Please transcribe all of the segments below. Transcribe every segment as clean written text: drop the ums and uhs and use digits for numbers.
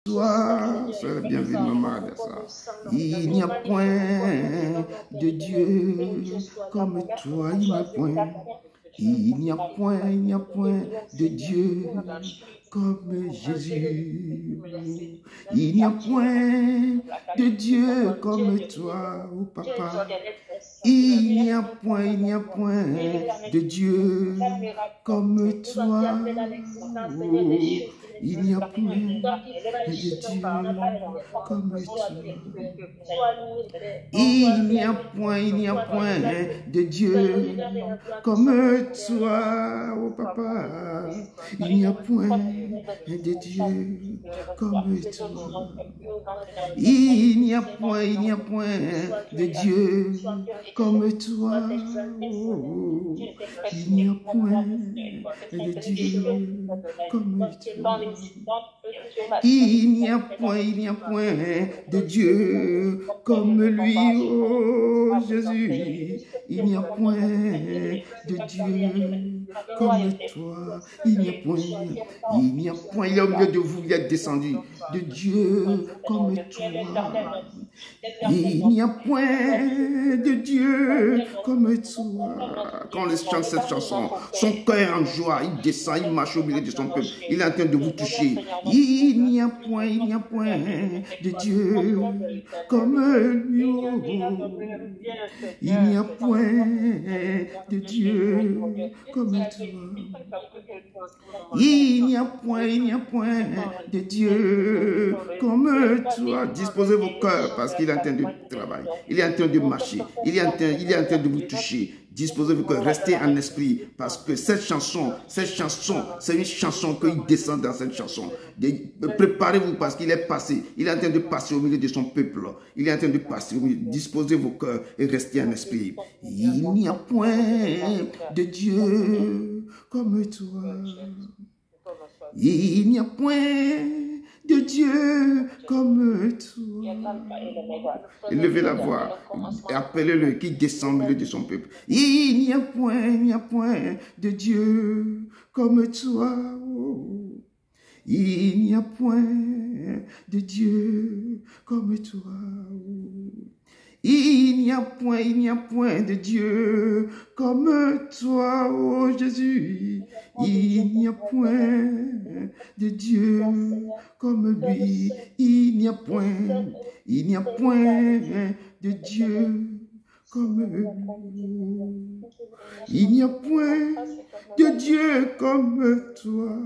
Toi, sois la bienvenue, maman Adassa. Il n'y a point de Dieu comme toi, il n'y a point. Il n'y a point de Dieu comme Jésus. Il n'y a point de Dieu comme toi, oh papa. Il n'y a point de Dieu comme toi. Oh, il n'y a point de Dieu comme toi. Il n'y a point de Dieu comme toi, oh papa. Il n'y a point de Dieu comme toi. Il n'y a point de Dieu comme toi. Oh, il n'y a point de Dieu comme toi. Il n'y a point de Dieu comme lui, oh Jésus. Il n'y a point de Dieu comme toi. Il n'y a point, il est au milieu de vous, il est descendu de Dieu comme toi. Il n'y a point de Dieu comme toi. Quand il chante cette chanson, son cœur en joie, il descend, il marche au milieu de son peuple. Il est en train de vous toucher. Il n'y a point de Dieu comme lui. Il n'y a point de Dieu comme toi. Il n'y a point de Dieu comme toi. Disposez vos cœurs parce qu'il est en train de travailler. Il est en train de marcher. Il est en train de vous toucher. Disposez vos cœurs. Restez en esprit parce que cette chanson, c'est une chanson qu'il descend dans cette chanson. Préparez-vous parce qu'il est passé. Il est en train de passer au milieu de son peuple. Il est en train de passer au milieu. Disposez vos cœurs et restez en esprit. Il n'y a point de Dieu comme toi. Il n'y a point de Dieu comme toi. Élevez la voix et appelez-le qui descend au milieu de son peuple. Il n'y a point de Dieu comme toi. Oh. Il n'y a point de Dieu comme toi. Oh. Il n'y a point de Dieu comme toi, oh Jésus. Il n'y a point de Dieu comme lui. Il n'y a point de Dieu comme lui. Il n'y a point de Dieu comme toi.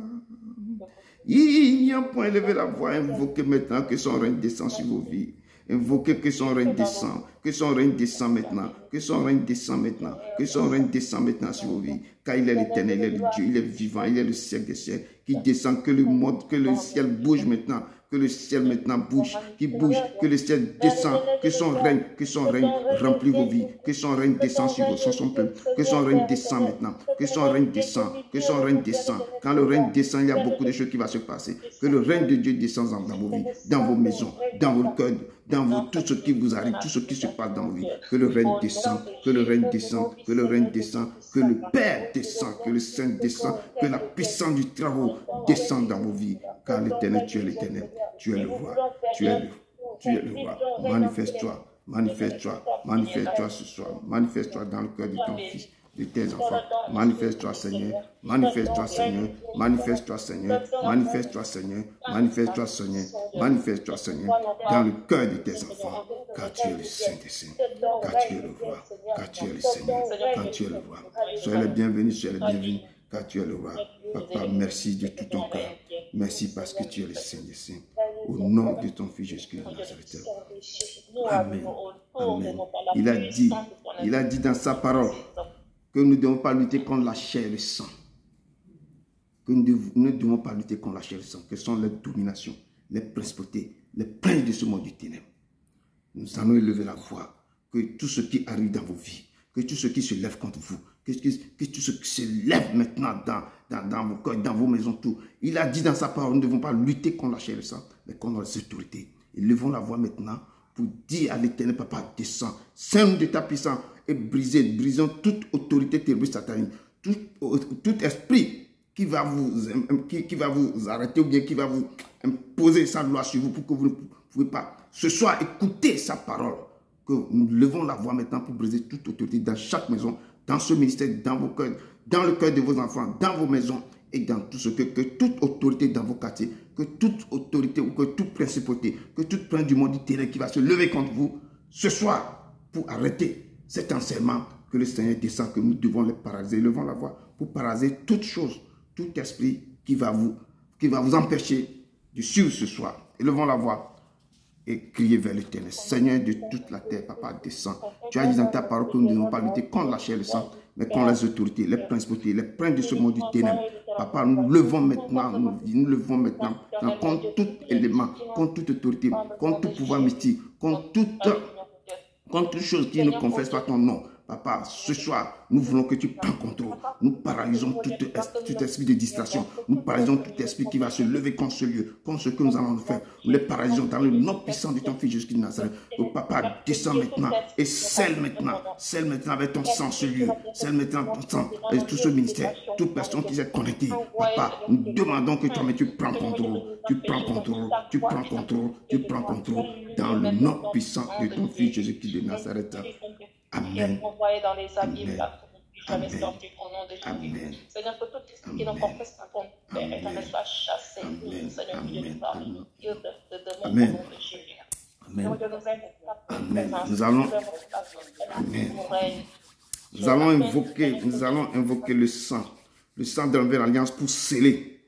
Il n'y a point, levez la voix, invoquez maintenant que son règne descend sur vos vies. Invoquez que son règne descend, que son règne descend maintenant, que son règne descend maintenant, que son règne descend maintenant sur vos vies. Car il est l'éternel, il est le Dieu, il est vivant, il est le siècle des siècles, qui descend, que le monde, que le ciel bouge maintenant, que le ciel maintenant bouge, qui bouge, que le ciel descend, que son règne remplit vos vies, que son règne descend sur son peuple, que son règne descend maintenant, que son règne descend, que son règne descend. Quand le règne descend, il y a beaucoup de choses qui vont se passer. Que le règne de Dieu descend dans vos vies, dans vos maisons, dans vos cœurs, dans tout ce qui vous arrive, tout ce qui se passe dans vos vies. Que le règne descend, que le règne descend, que le règne descend, que le Père descend, que le Saint descend, que la puissance du travail descend dans vos vies. Car l'éternel, tu es l'éternel, tu es le roi, tu es le roi. Manifeste-toi, manifeste-toi, manifeste-toi ce soir, manifeste-toi dans le cœur de ton fils, de tes enfants. Manifeste-toi, Seigneur, manifeste-toi, Seigneur, manifeste-toi, Seigneur, manifeste-toi, Seigneur, manifeste-toi, Seigneur, manifeste-toi, Seigneur, dans le cœur de tes enfants, car tu es le Saint des Saints, car tu es le roi, car tu es le Seigneur, car tu es le roi. Soyez les bienvenus, soyez les bienvenus, car tu es le roi. Papa, merci de tout ton cœur. Merci parce que tu es le Saint des Saints. Au nom de ton Fils Jésus-Christ de Nazareth. Amen. Amen. Il a dit dans sa parole que nous ne devons pas lutter contre la chair et le sang. Que nous ne devons pas lutter contre la chair et le sang, que sont les dominations, les principautés, les princes de ce monde du ténèbre. Nous allons élever la voix, que tout ce qui arrive dans vos vies, que tout ce qui se lève contre vous, que tout ce qui se lève maintenant dans vos cœurs, dans vos maisons, tout. Il a dit dans sa parole, nous ne devons pas lutter contre la chair et le sang, mais contre les autorités. Élevons la voix maintenant pour dire à l'Éternel, Papa, descends, Saint de ta puissance, et brisons toute autorité terroriste satanique, tout esprit qui va vous arrêter ou bien qui va vous imposer sa loi sur vous pour que vous ne pouvez pas. Ce soir, écoutez sa parole. Que nous levons la voix maintenant pour briser toute autorité dans chaque maison, dans ce ministère, dans vos cœurs, dans le cœur de vos enfants, dans vos maisons et dans tout ce que toute autorité dans vos quartiers, que toute autorité ou que toute principauté, que toute prince du monde du terrain qui va se lever contre vous ce soir pour arrêter cet enseignement que le Seigneur descend, que nous devons les paralyser. Levons la voix pour paralyser toute chose, tout esprit qui va vous empêcher de suivre ce soir. Et levons la voix et crier vers l'Éternel. Seigneur de toute la terre, Papa, descends. Tu as dit dans ta parole que nous ne devons pas lutter contre la chair et le sang, mais contre les autorités, les principautés, les princes de ce monde du ténèbre. Papa, nous levons maintenant contre tout élément, contre toute autorité, contre tout pouvoir mystique, contre toute chose qui ne confesse pas ton nom. Papa, ce soir, nous voulons que tu prennes contrôle. Nous paralysons tout esprit de distraction. Nous paralysons tout esprit qui va se lever contre ce lieu, contre ce que nous allons faire. Nous les paralysons dans le nom puissant de ton Fils Jésus-Christ de Nazareth. Oh, Papa, descends maintenant et scelle maintenant avec ton sang ce lieu. Scelle maintenant ton sang et tout ce ministère, toute personne qui s'est connectée. Papa, nous demandons que toi-même tu prends contrôle. Tu prends contrôle, tu prends contrôle, tu prends contrôle dans le nom puissant de ton Fils Jésus-Christ de Nazareth. Amen. Amen. Amen. Amen. Seigneur, que tout esprit qui ne confesse pas ton Père, Éternel, soit chassé. Seigneur, Amen. Amen. Nous allons invoquer le sang de la nouvelle alliance pour sceller.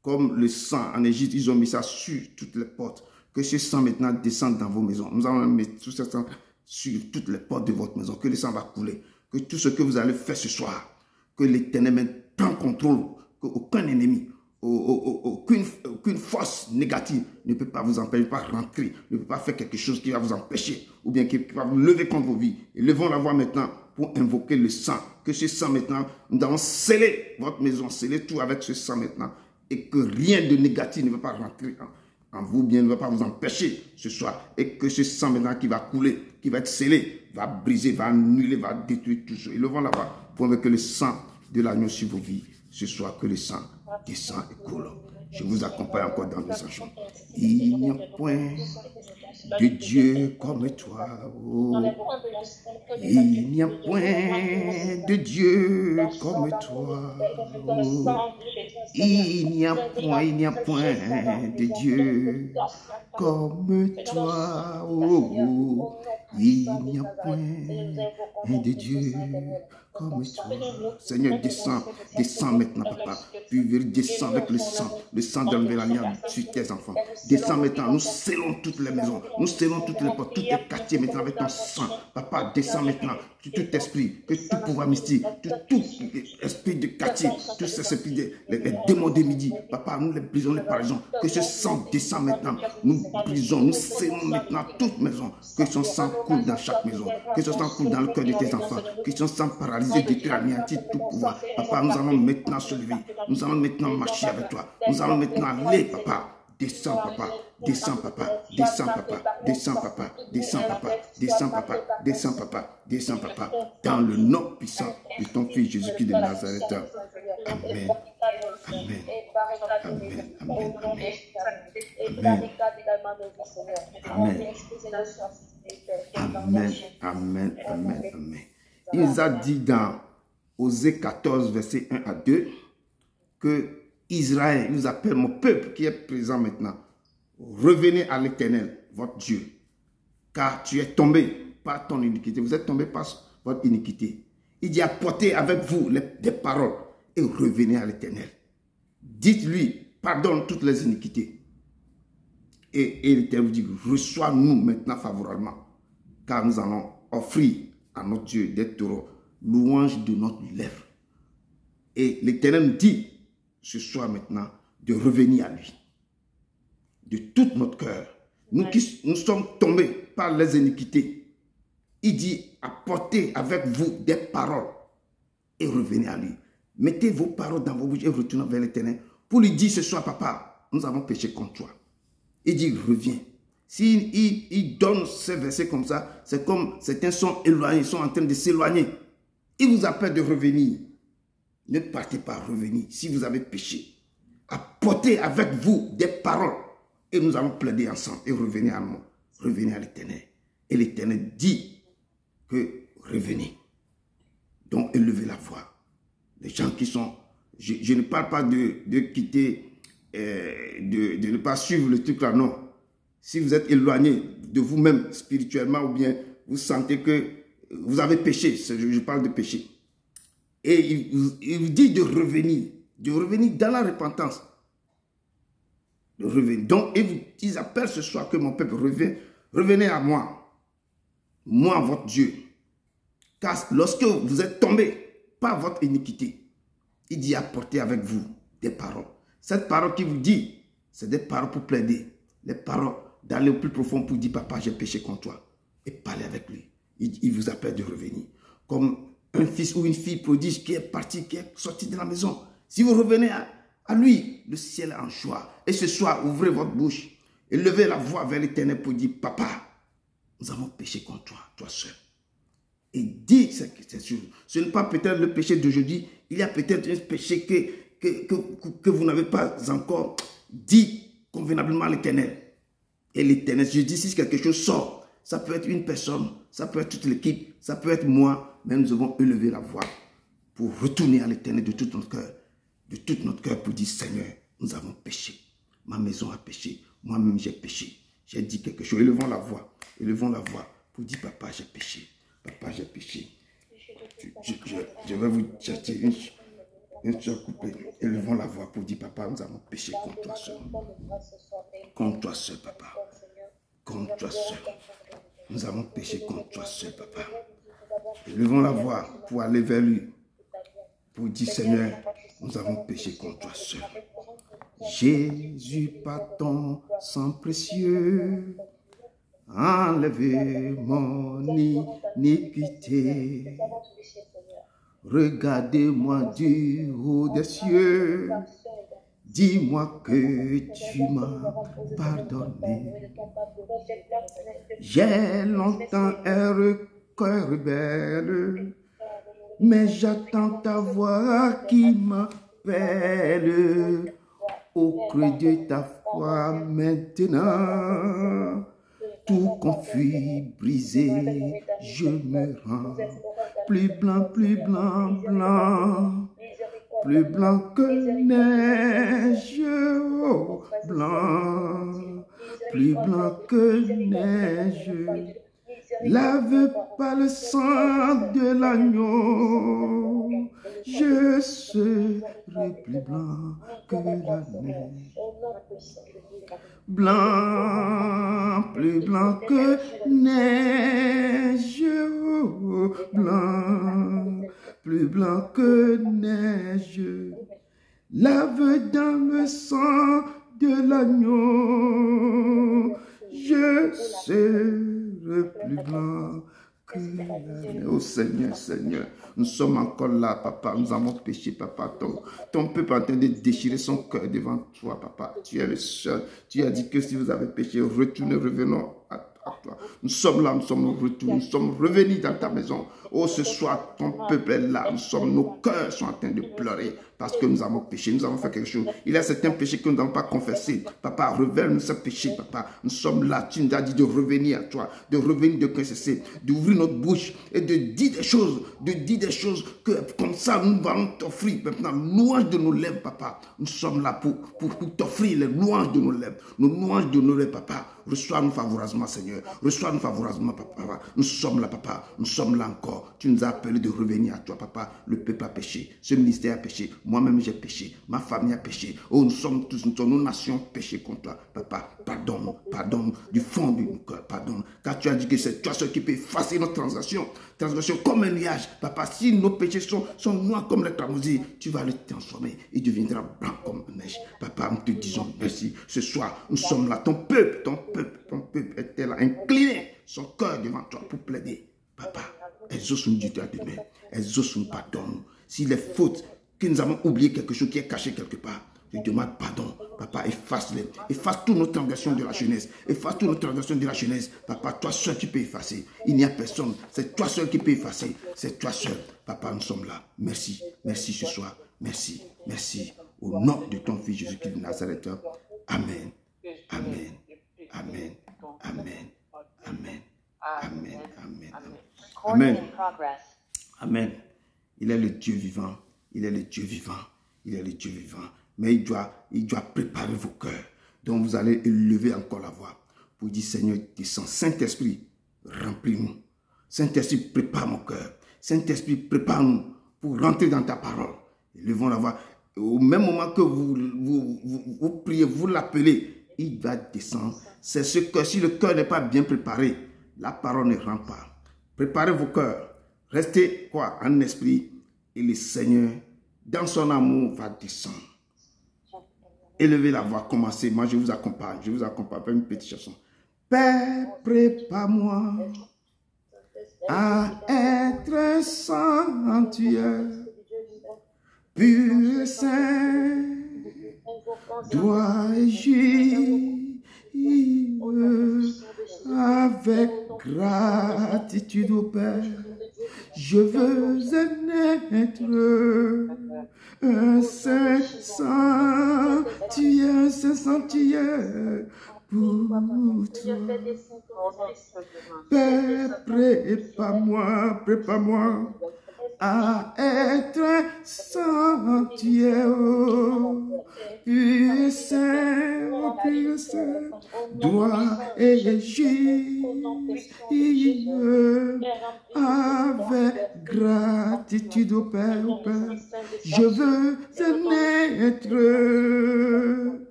Comme le sang en Égypte, ils ont mis ça sur toutes les portes. Que ce sang maintenant descende dans vos maisons. Nous allons mettre tout ce sang sur toutes les portes de votre maison, que le sang va couler, que tout ce que vous allez faire ce soir, que l'Éternel prenne contrôle, qu'aucun ennemi, aucune force négative ne peut pas vous empêcher, ne peut pas rentrer, ne peut pas faire quelque chose qui va vous empêcher, ou bien qui va vous lever contre vos vies. Et levons la voix maintenant pour invoquer le sang, que ce sang maintenant, nous allons sceller votre maison, sceller tout avec ce sang maintenant, et que rien de négatif ne va pas rentrer en vous, bien ne va pas vous empêcher ce soir, et que ce sang maintenant qui va couler, qui va être scellé, va briser, va annuler, va détruire tout ça. Et levons la voix pour que le sang de l'agneau sur vos vies, ce soir que le sang descend et coule. Je vous accompagne encore dans le chant. Il n'y a point de Dieu comme toi. Oh. Il n'y a point de Dieu comme toi. Oh. Il n'y a point de Dieu comme toi. Oh. Il n'y a point de Dieu comme toi. Seigneur, descends maintenant, Papa. Puis descends avec le sang de la nouvelle alliance sur tes enfants. Descends maintenant, nous scellons toutes les maisons, nous scellons toutes les portes, tous les quartiers maintenant avec ton sang. Papa, descends maintenant, tout esprit, que tout pouvoir mystique, tout esprit de quartier, tous ces esprits, les démons de midi, Papa, nous les brisons, les paralysons, que ce sang descend maintenant, nous brisons, nous scellons maintenant toute maison, que son sang coule dans chaque maison, que son sang coule dans le cœur de tes enfants, que son sang paralyser, détruire, anéantir tout pouvoir. Papa, nous allons maintenant se lever, nous allons maintenant marcher avec toi, nous allons maintenant aller, Papa. Descends, Papa, descends, Papa, descends, Papa, descends, Papa, descends, Papa, descends, Papa, descends, Papa, descends, Papa, dans le nom puissant de ton Fils Jésus-Christ de Nazareth. Amen. Amen. Amen. Amen. Amen. Amen. Amen. Amen. Il nous a dit dans Osée 14, verset 1 à 2, que Israël, il nous appelle mon peuple qui est présent maintenant. Revenez à l'Éternel, votre Dieu, car tu es tombé par ton iniquité. Vous êtes tombé par votre iniquité. Il dit apportez avec vous des paroles et revenez à l'Éternel. Dites-lui, pardonne toutes les iniquités. Et l'Éternel vous dit, reçois-nous maintenant favorablement, car nous allons offrir à notre Dieu des taureaux, louange de notre lèvre. Et l'Éternel nous dit, ce soir maintenant, de revenir à lui. De tout notre cœur. Nous qui nous sommes tombés par les iniquités. Il dit, apportez avec vous des paroles et revenez à lui. Mettez vos paroles dans vos bouches et retournez vers l'Éternel. Pour lui dire ce soir, papa, nous avons péché contre toi. Il dit, reviens. S'il donne ces versets comme ça, c'est comme certains sont éloignés, sont en train de s'éloigner. Il vous appelle de revenir. Ne partez pas, revenez. Si vous avez péché, apportez avec vous des paroles et nous allons plaider ensemble et revenez à moi. Revenez à l'Éternel. Et l'Éternel dit que revenez. Donc élevez la voix. Les gens qui sont... Je ne parle pas de quitter, de ne pas suivre le truc là, non. Si vous êtes éloigné de vous-même spirituellement ou bien vous sentez que vous avez péché, je parle de péché. Et il vous dit de revenir dans la repentance. De revenir. Donc, ils appellent ce soir que mon peuple revenez à moi. Moi, votre Dieu. Car lorsque vous êtes tombé par votre iniquité, il dit apportez avec vous des paroles. Cette parole qui vous dit, c'est des paroles pour plaider. Les paroles d'aller au plus profond pour dire papa, j'ai péché contre toi. Et parler avec lui. Il vous appelle de revenir. Comme un fils ou une fille prodige qui est parti, qui est sorti de la maison. Si vous revenez à lui, le ciel est en joie. Et ce soir, ouvrez votre bouche et levez la voix vers l'Éternel pour dire papa, nous avons péché contre toi, toi seul. Et dis, c'est sûr, ce n'est pas peut-être le péché d'aujourd'hui, il y a peut-être un péché que vous n'avez pas encore dit convenablement à l'Éternel. Et l'Éternel, je dis si quelque chose sort, ça peut être une personne, ça peut être toute l'équipe, ça peut être moi, mais nous devons élever la voix pour retourner à l'Éternel de tout notre cœur, pour dire Seigneur, nous avons péché, ma maison a péché, moi-même j'ai péché, j'ai dit quelque chose, élevons la voix pour dire papa j'ai péché. Papa, j'ai péché. Je vais vous chercher une seule coupée. Élevons la voix pour dire, papa, nous avons péché contre toi seul. Contre toi seul, papa. Contre toi seul. Nous avons péché contre toi seul, papa. Élevons la voix pour aller vers lui. Pour dire, Seigneur, nous avons péché contre toi seul. Jésus, par ton sang précieux, enlevez mon iniquité. Regardez-moi du haut des cieux. Dis-moi que tu m'as pardonné. J'ai longtemps un cœur rebelle, mais j'attends ta voix qui m'appelle. Au creux de ta foi maintenant, tout confus, brisé, je me rends. Plus blanc, blanc, plus blanc que neige, oh, blanc, plus blanc que neige. Lave pas le sang de l'agneau, je serai plus blanc que la neige. Blanc, plus blanc que neige, oh, blanc, plus blanc que neige. Lave dans le sang de l'agneau, je serai plus blanc que l'année. Oh Seigneur, Seigneur, nous sommes encore là, papa. Nous avons péché, papa. Ton peuple est en train de déchirer son cœur devant toi, papa. Tu es le seul. Tu as dit que si vous avez péché, retournez, revenons à toi. Nous sommes là, nous sommes retournés, nous sommes revenus dans ta maison. Oh, ce soir, ton peuple est là. Nos cœurs sont en train de pleurer parce que nous avons péché, nous avons fait quelque chose. Il y a certains péchés que nous n'avons pas confessés. Papa, révèle-nous ce péché, papa. Nous sommes là, tu nous as dit de revenir à toi, de revenir, de confesser, d'ouvrir notre bouche et de dire des choses, que comme ça, nous allons t'offrir maintenant louange de nos lèvres, papa. Nous sommes là pour t'offrir les louanges de nos lèvres, nos louanges de nos lèvres, papa. Reçois-nous favorablement, Seigneur. Reçois-nous favorablement, papa. Nous sommes là, papa. Nous sommes là encore. Tu nous as appelés de revenir à toi, papa. Le peuple a péché. Ce ministère a péché. Moi-même, j'ai péché. Ma famille a péché. Oh, nous sommes tous, nos nations péché contre toi. Papa, pardonne-nous. Pardonne-nous du fond de mon cœur. Pardonne-nous. Car tu as dit que c'est toi seul qui peut effacer nos transgressions. Transgressions comme un nuage. Papa, si nos péchés sont noirs comme la cramoisie, tu vas les transformer. Il deviendra blanc comme la neige. Papa, nous te disons merci. Ce soir, nous sommes là. Ton peuple était là, incliné son cœur devant toi pour plaider. Papa, exauce-nous du droit de demain. Exauce-nous, pardonne-nous. Si les fautes que nous avons oublié quelque chose qui est caché quelque part, je demande pardon. Papa, efface-les. Efface toutes nos transgressions de la jeunesse. Efface toutes nos transgressions de la jeunesse. Papa, toi seul, tu peux effacer. Il n'y a personne. C'est toi seul qui peux effacer. C'est toi seul. Papa, nous sommes là. Merci. Merci ce soir. Merci. Merci. Au nom de ton Fils Jésus-Christ de Nazareth. Amen. Amen. Amen. Amen. Amen. Amen. Amen. Amen. Amen. Il est le Dieu vivant. Il est le Dieu vivant. Il est le Dieu vivant. Mais il doit préparer vos cœurs. Donc vous allez élever encore la voix pour dire, Seigneur, descends. Saint-Esprit, remplis-nous. Saint-Esprit, prépare mon cœur. Saint-Esprit, prépare-nous pour rentrer dans ta parole. Élevons la voix. Au même moment que vous priez, vous l'appelez, il va descendre. C'est ce que si le cœur n'est pas bien préparé, la parole ne rentre pas. Préparez vos cœurs. Restez quoi en esprit et le Seigneur, dans son amour, va descendre. Élevez la voix, commencez. Moi, je vous accompagne. Je vous accompagne par une petite chanson. Père, prépare-moi à être sanctuaire, pur et saint, dois-je avec gratitude au Père. Je veux être un saint sanctuaire pour toi. Père, prépare-moi à être un sanctuaire pur et saint, dois-je avec gratitude au Père, je veux être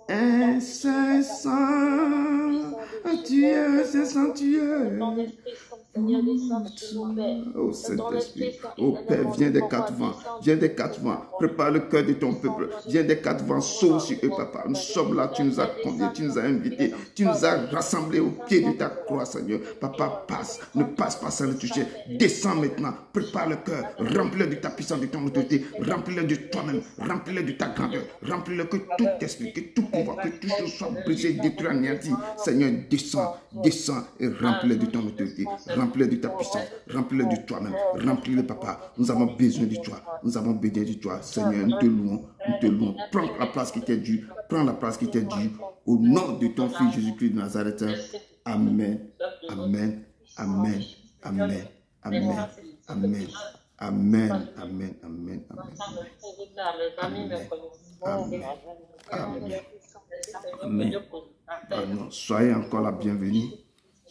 un saint sanctuaire. Oh Saint-Esprit, oh Père, viens des quatre vents, prépare le cœur de ton peuple, viens des quatre vents, sauve sur eux, Papa. Nous sommes là, tu nous as conviés, tu nous as invités, tu nous as rassemblés au pied de ta croix, Seigneur. Papa, passe, ne passe pas sans le toucher, descends maintenant, prépare le cœur, remplis-le de ta puissance, de ton autorité, remplis-le de toi-même, remplis-le de ta grandeur, remplis-le que tout esprit, que tout pouvoir, que tout chose soit brisé, détruit, anéanti. Seigneur, descends et remplis-le de ton autorité. Remplis-le de ta puissance, remplis-le de toi-même, remplis-le, Papa. Nous avons besoin de toi, Seigneur, nous te louons, Prends la place qui t'est due, au nom de ton Fils Jésus-Christ de Nazareth. Amen, amen, amen, amen, amen, amen, amen, amen, amen, amen, amen. Soyez encore la bienvenue.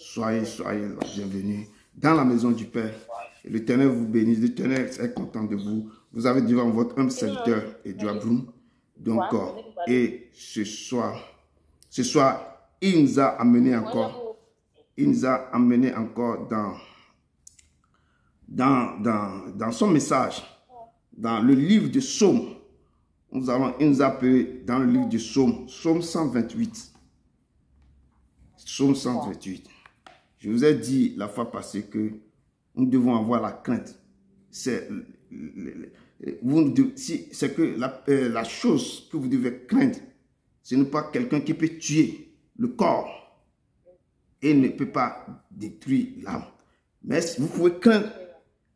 Soyez la bienvenue dans la maison du Père. L'Éternel vous bénisse. L'Éternel est content de vous. Vous avez devant votre humble serviteur, Edouard Broom. Donc, et ce soir, il nous a amené encore dans son message, dans le livre de Psaume. Il nous a appelé dans le livre de Psaume, Psaume 128. Psaume 128. Je vous ai dit la fois passée que nous devons avoir la crainte. C'est que la chose que vous devez craindre, ce n'est pas quelqu'un qui peut tuer le corps et ne peut pas détruire l'âme. Mais vous pouvez craindre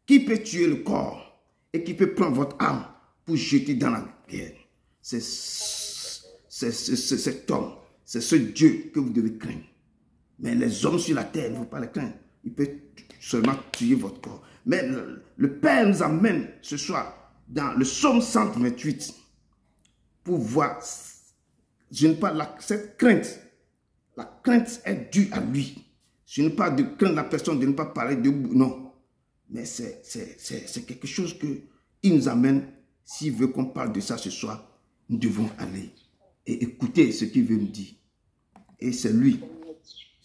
qui peut tuer le corps et qui peut prendre votre âme pour jeter dans la guerre. C'est cet homme, c'est ce Dieu que vous devez craindre. Mais les hommes sur la terre, il ne faut pas les craindre. Il peut seulement tuer votre corps. Mais le Père nous amène ce soir dans le psaume 128 pour voir, cette crainte. La crainte est due à lui. Ce n'est pas de craindre la personne, de ne pas parler de vous, non. Mais c'est quelque chose qu'il nous amène. S'il veut qu'on parle de ça ce soir, nous devons aller et écouter ce qu'il veut nous dire. Et c'est lui.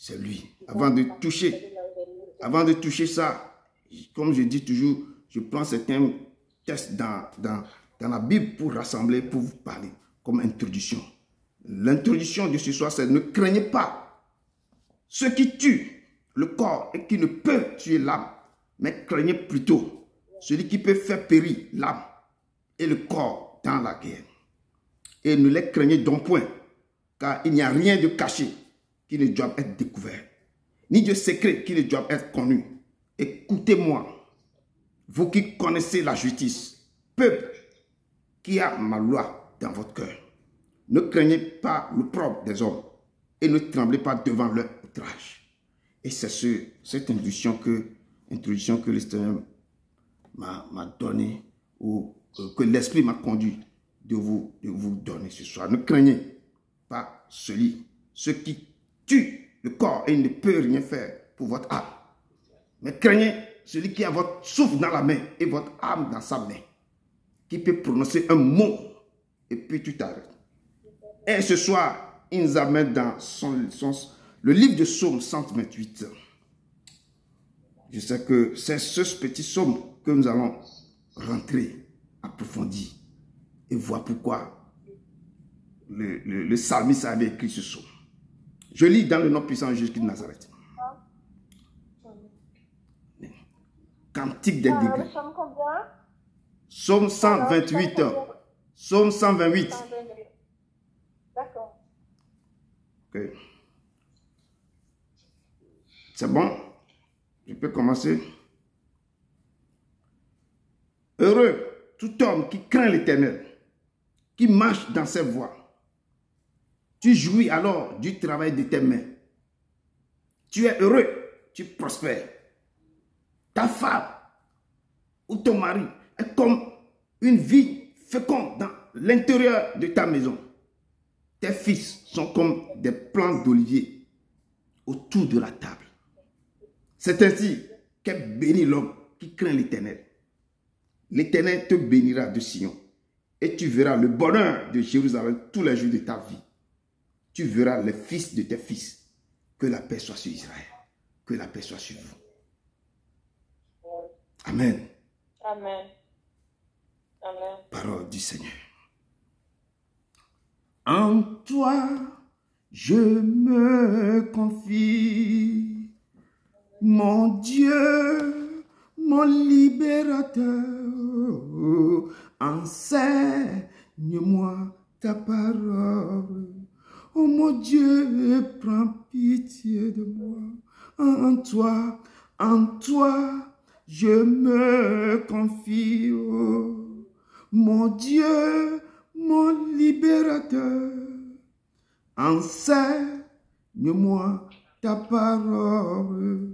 C'est lui. Avant de toucher ça, comme je dis toujours, je prends certains textes dans la Bible pour rassembler, pour vous parler, comme introduction. L'introduction de ce soir, c'est ne craignez pas ceux qui tuent le corps et qui ne peuvent tuer l'âme, mais craignez plutôt celui qui peut faire périr l'âme et le corps dans la guerre. Et ne les craignez donc point, car il n'y a rien de caché qui ne doit être découvert, ni de secret qui ne doit être connu. Écoutez-moi, vous qui connaissez la justice, peuple qui a ma loi dans votre cœur. Ne craignez pas l'opprobre des hommes et ne tremblez pas devant leur outrage. Et c'est cette introduction que le Seigneur m'a donnée, ou que l'Esprit m'a conduit de vous donner ce soir. Ne craignez pas ceux qui tuent le corps et ne peut rien faire pour votre âme. Mais craignez celui qui a votre souffle dans la main et votre âme dans sa main, qui peut prononcer un mot et puis tout arrête. Et ce soir, il nous amène dans le livre de Psaume 128. Je sais que c'est ce petit psaume que nous allons rentrer, approfondir et voir pourquoi le psalmiste avait écrit ce psaume. Je lis dans le nom puissant de Jésus-Christ de Nazareth. Cantique des degrés. Psaume 128. Psaume 128. D'accord. Ok. C'est bon? Je peux commencer? Heureux tout homme qui craint l'Éternel, qui marche dans ses voies. Tu jouis alors du travail de tes mains. Tu es heureux, tu prospères. Ta femme ou ton mari est comme une vie féconde dans l'intérieur de ta maison. Tes fils sont comme des plants d'olivier autour de la table. C'est ainsi qu'est béni l'homme qui craint l'Éternel. L'Éternel te bénira de Sion et tu verras le bonheur de Jérusalem tous les jours de ta vie. Tu verras les fils de tes fils. Que la paix soit sur Israël. Que la paix soit sur vous. Amen. Amen. Amen. Parole du Seigneur. En toi, je me confie, mon Dieu, mon libérateur. Enseigne-moi ta parole. Oh mon Dieu, prends pitié de moi. En toi, je me confie. Oh, mon Dieu, mon libérateur. Enseigne-moi ta parole.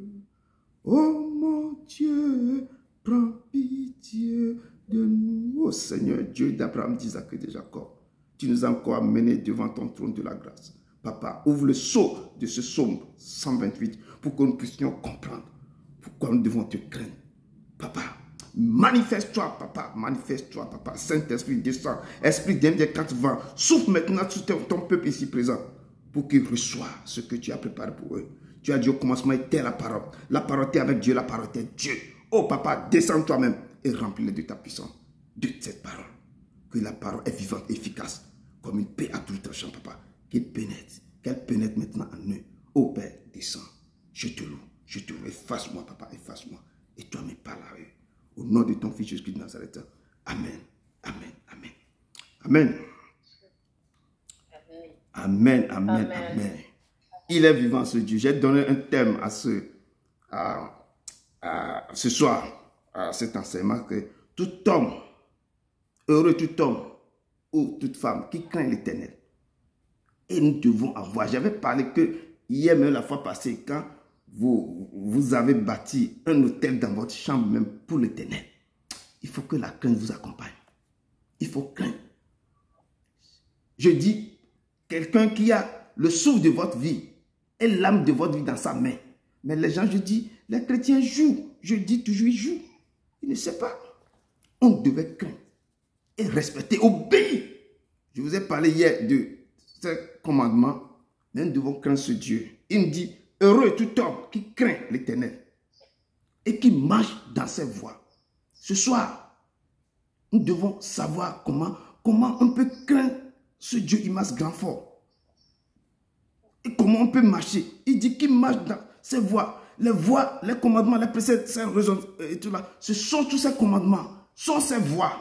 Oh mon Dieu, prends pitié de nous. Oh Seigneur, Dieu d'Abraham, d'Isaac et de Jacob, tu nous as encore amenés devant ton trône de la grâce. Papa, ouvre le sceau de ce psaume 128 pour que nous puissions comprendre pourquoi nous devons te craindre. Papa, manifeste-toi, papa, manifeste-toi, papa. Saint-Esprit, descend. Esprit d'un des quatre vents, souffle maintenant sur ton peuple ici présent pour qu'il reçoive ce que tu as préparé pour eux. Tu as dit au commencement était la parole. La parole était avec Dieu, la parole était Dieu. Oh papa, descends toi-même et remplis-les de ta puissance, de cette parole. Que la parole est vivante, efficace, comme une paix à tout tranchant, papa. Qu'elle pénètre maintenant en eux. Oh Père, descends. Je te loue. Efface-moi, papa, efface-moi. Et toi, me parle à eux. Au nom de ton Fils Jésus-Christ de Nazareth. Amen. Amen. Amen. Amen. Amen. Amen. Amen. Il est vivant, ce Dieu. J'ai donné un thème à ce soir, à cet enseignement, que tout homme, heureux tout homme ou toute femme qui craint l'Éternel. Et nous devons avoir. J'avais parlé que hier, même la fois passée, quand vous avez bâti un hôtel dans votre chambre, même pour l'Éternel, il faut que la crainte vous accompagne. Il faut craindre. Je dis, quelqu'un qui a le souffle de votre vie et l'âme de votre vie dans sa main. Mais les gens, je dis, les chrétiens jouent. Je dis toujours, ils jouent. Ils ne savent pas. On devait craindre et respecter, obéir. Je vous ai parlé hier de ce commandement. Mais nous devons craindre ce Dieu. Il me dit, heureux tout homme qui craint l'Éternel et qui marche dans ses voies. Ce soir, nous devons savoir comment on peut craindre ce Dieu immense grand fort. Et comment on peut marcher. Il dit qu'il marche dans ses voies. Les voies, les commandements, les préceptes, ses raisons et tout là. Ce sont tous ces commandements. Ce sont ces voies.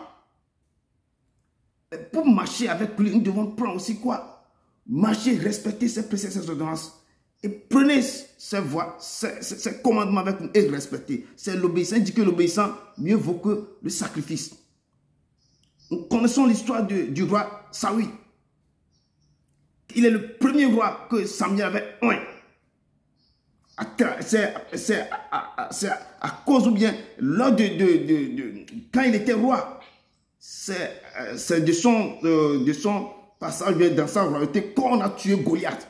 pour marcher avec lui, nous devons prendre aussi quoi? Marcher, respecter ses préceptes, ses ordonnances. Et prenez ses voies, ses commandements avec nous et respectez. C'est l'obéissant. Il dit que l'obéissant, mieux vaut que le sacrifice. Nous connaissons l'histoire du roi Saoul. Il est le premier roi que Samuel avait oint. C'est à cause ou bien lors quand il était roi, c'est de son passage dans sa royauté qu'on a tué Goliath.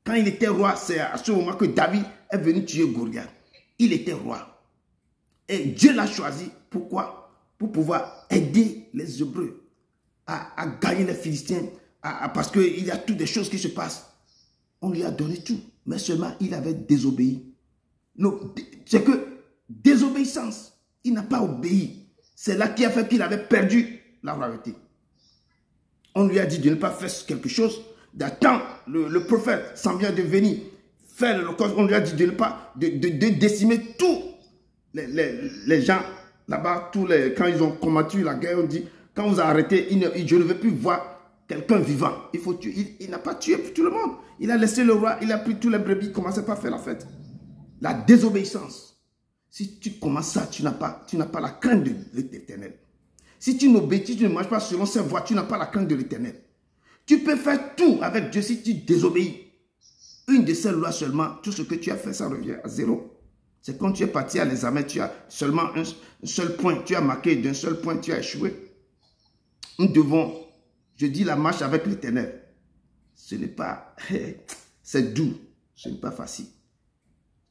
Quand il était roi, c'est à ce moment que David est venu tuer Goliath. Il était roi. Et Dieu l'a choisi. Pourquoi? Pour pouvoir aider les Hébreux à gagner les Philistins. Parce qu'il y a toutes des choses qui se passent. On lui a donné tout. Mais seulement il avait désobéi. C'est que désobéissance. Il n'a pas obéi. C'est là qui a fait qu'il avait perdu la royauté. On lui a dit de ne pas faire quelque chose. D'attendre le prophète Samuel de venir faire l'Holocauste. On lui a dit de ne pas de décimer tous les gens là-bas. Quand ils ont combattu la guerre, on dit quand vous arrêtez, je ne veux plus voir quelqu'un vivant. Il faut tuer. Il n'a pas tué tout le monde. Il a laissé le roi, il a pris tous les brebis, il commençait pas à faire la fête. La désobéissance. Si tu commences ça, tu n'as pas la crainte de l'Éternel. Si tu n'obéis, tu ne marches pas selon ses voies, tu n'as pas la crainte de l'Éternel. Tu peux faire tout avec Dieu si tu désobéis. Une de ces lois seulement, tout ce que tu as fait, ça revient à zéro. C'est quand tu es parti à l'examen, tu as seulement un seul point. Tu as marqué d'un seul point, tu as échoué. Nous devons, je dis la marche avec l'Éternel. Ce n'est pas, c'est doux, ce n'est pas facile.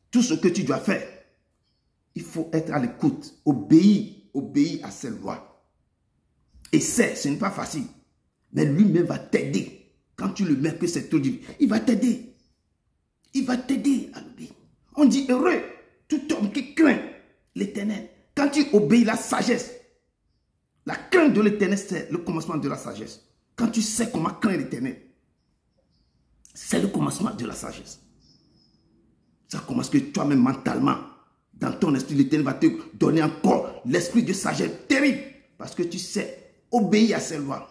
Tout ce que tu dois faire, il faut être à l'écoute, obéir à ses lois. Et ce n'est pas facile. Mais lui-même va t'aider. Quand tu le mets que c'est tout dit, il va t'aider. Il va t'aider à l'obéir. On dit heureux tout homme qui craint l'Éternel. Quand tu obéis la sagesse, la crainte de l'Éternel, c'est le commencement de la sagesse. Quand tu sais comment craindre l'Éternel, c'est le commencement de la sagesse. Ça commence que toi-même mentalement, dans ton esprit, l'Éternel va te donner encore l'esprit de sagesse terrible. Parce que tu sais obéir à ses lois.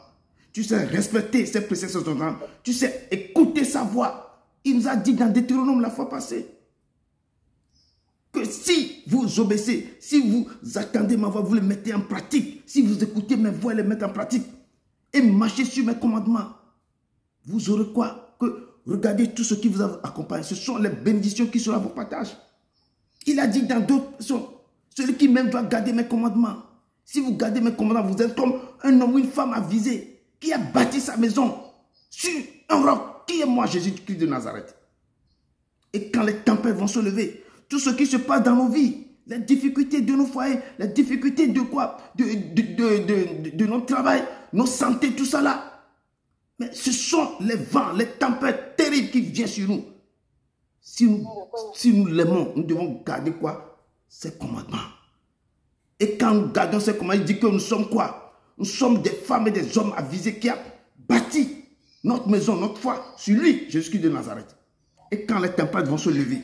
Tu sais respecter ses préceptes, tu sais écouter sa voix. Il nous a dit dans Deutéronome la fois passée que si vous obéissez, si vous attendez ma voix, vous le mettez en pratique, si vous écoutez mes voix et les mettez en pratique et marchez sur mes commandements, vous aurez quoi? Que regardez tout ce qui vous accompagne. Ce sont les bénédictions qui seront à vos partages. Il a dit dans d'autres versions, celui qui même doit garder mes commandements. Si vous gardez mes commandements, vous êtes comme un homme ou une femme avisée qui a bâti sa maison sur un roc, qui est moi, Jésus-Christ de Nazareth. Et quand les tempêtes vont se lever, tout ce qui se passe dans nos vies, les difficultés de nos foyers, les difficultés de quoi? De notre travail, nos santé, tout ça là. Mais ce sont les vents, les tempêtes terribles qui viennent sur nous. Si nous l'aimons, nous devons garder quoi? Ses commandements. Et quand nous gardons ses commandements, il dit que nous sommes quoi? Nous sommes des femmes et des hommes avisés qui ont bâti notre maison, notre foi sur lui, Jésus-Christ de Nazareth. Et quand les tempêtes vont se lever,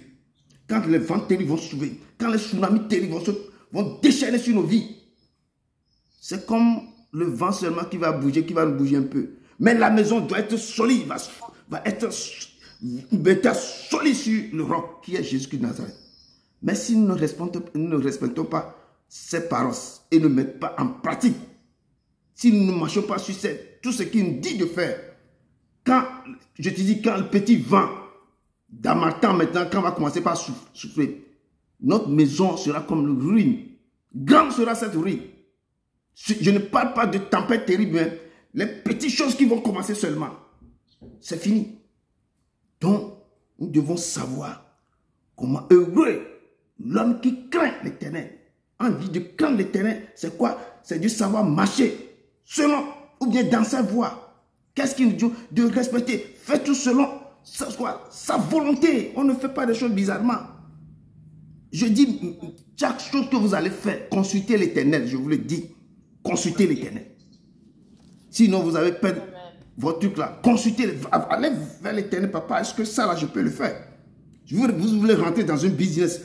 quand les vents terribles vont se soulever, quand les tsunamis terribles vont déchaîner sur nos vies, c'est comme le vent seulement qui va bouger, qui va nous bouger un peu. Mais la maison doit être solide, va être solide sur le roc qui est Jésus-Christ de Nazareth. Mais si nous ne respectons pas ces paroles et ne mettons pas en pratique, si nous ne marchons pas sur tout ce qu'il nous dit de faire, quand, je te dis, quand le petit vent, dans ma temps maintenant, quand on va commencer par souffler, notre maison sera comme une ruine. Grande sera cette ruine. Je ne parle pas de tempête terrible, mais les petites choses qui vont commencer seulement. C'est fini. Donc, nous devons savoir comment heureux l'homme qui craint l'Éternel. En dit de craindre l'Éternel, c'est quoi? C'est de savoir marcher selon ou bien dans sa voie. Qu'est-ce qu'il nous dit? De respecter. Faites tout selon sa volonté. On ne fait pas des choses bizarrement. Je dis, chaque chose que vous allez faire, consultez l'Éternel, je vous le dis. Consultez l'Éternel. Sinon, vous avez perdu votre truc là. Consultez, allez vers l'Éternel, papa. Est-ce que ça là, je peux le faire? Vous voulez rentrer dans un business,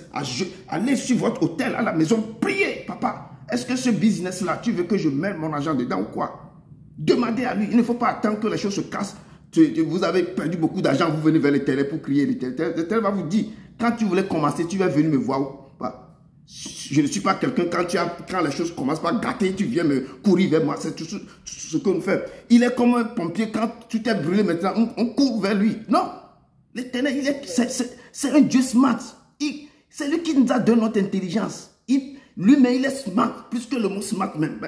allez sur votre hôtel, à la maison, priez, papa. Est-ce que ce business là, tu veux que je mette mon argent dedans ou quoi? Demandez à lui. Il ne faut pas attendre que les choses se cassent. Vous avez perdu beaucoup d'argent, vous venez vers l'Éternel pour crier. L'Éternel va vous dire, quand tu voulais commencer, tu vas venir me voir. Je ne suis pas quelqu'un, quand les choses commencent par gâter, tu viens me courir vers moi. C'est tout ce que nous faisons. Il est comme un pompier, quand tout est brûlé maintenant, on court vers lui. Non, l'Éternel, c'est un Dieu smart. C'est lui qui nous a donné notre intelligence. Lui-même, il est smart, plus que le mot smart même.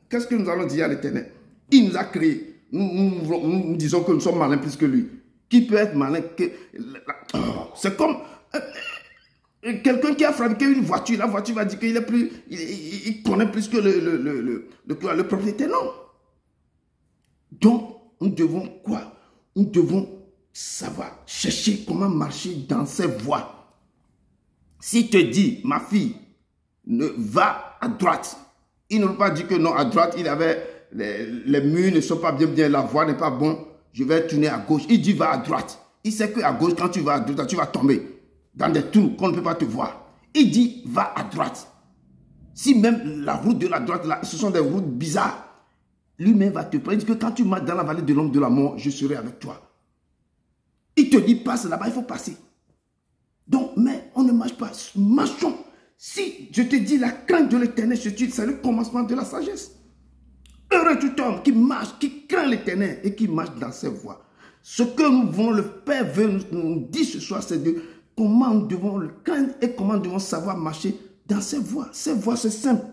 Qu'est-ce que nous allons dire à l'Éternel? Il nous a créés. Nous disons que nous sommes malins plus que lui. Qui peut être malin que... C'est comme... quelqu'un qui a fabriqué une voiture, la voiture va dire qu'il est plus, il connaît plus que le propriétaire. Non. Donc, nous devons quoi? Nous devons savoir, chercher comment marcher dans ces voies. Si te dit, ma fille, va à droite, il ne veut pas dire que non, à droite, il avait, les murs ne sont pas bien, la voie n'est pas bonne, je vais tourner à gauche. Il dit, va à droite. Il sait qu'à gauche, quand tu vas à droite, tu vas tomber dans des trous qu'on ne peut pas te voir. Il dit, va à droite. Si même la route de la droite, là, ce sont des routes bizarres, lui-même va te prendre. Il dit que quand tu marches dans la vallée de l'ombre de la mort, je serai avec toi. Il te dit, passe là-bas, il faut passer. Donc, mais on ne marche pas. Marchons. Si je te dis la crainte de l'Éternel, c'est le commencement de la sagesse. Heureux tout homme qui marche, qui craint l'Éternel et qui marche dans ses voies. Ce que nous voulons, le Père veut nous dire ce soir, c'est de comment nous devons le craindre et comment nous devons savoir marcher dans ses voies. Ces voies, c'est simple.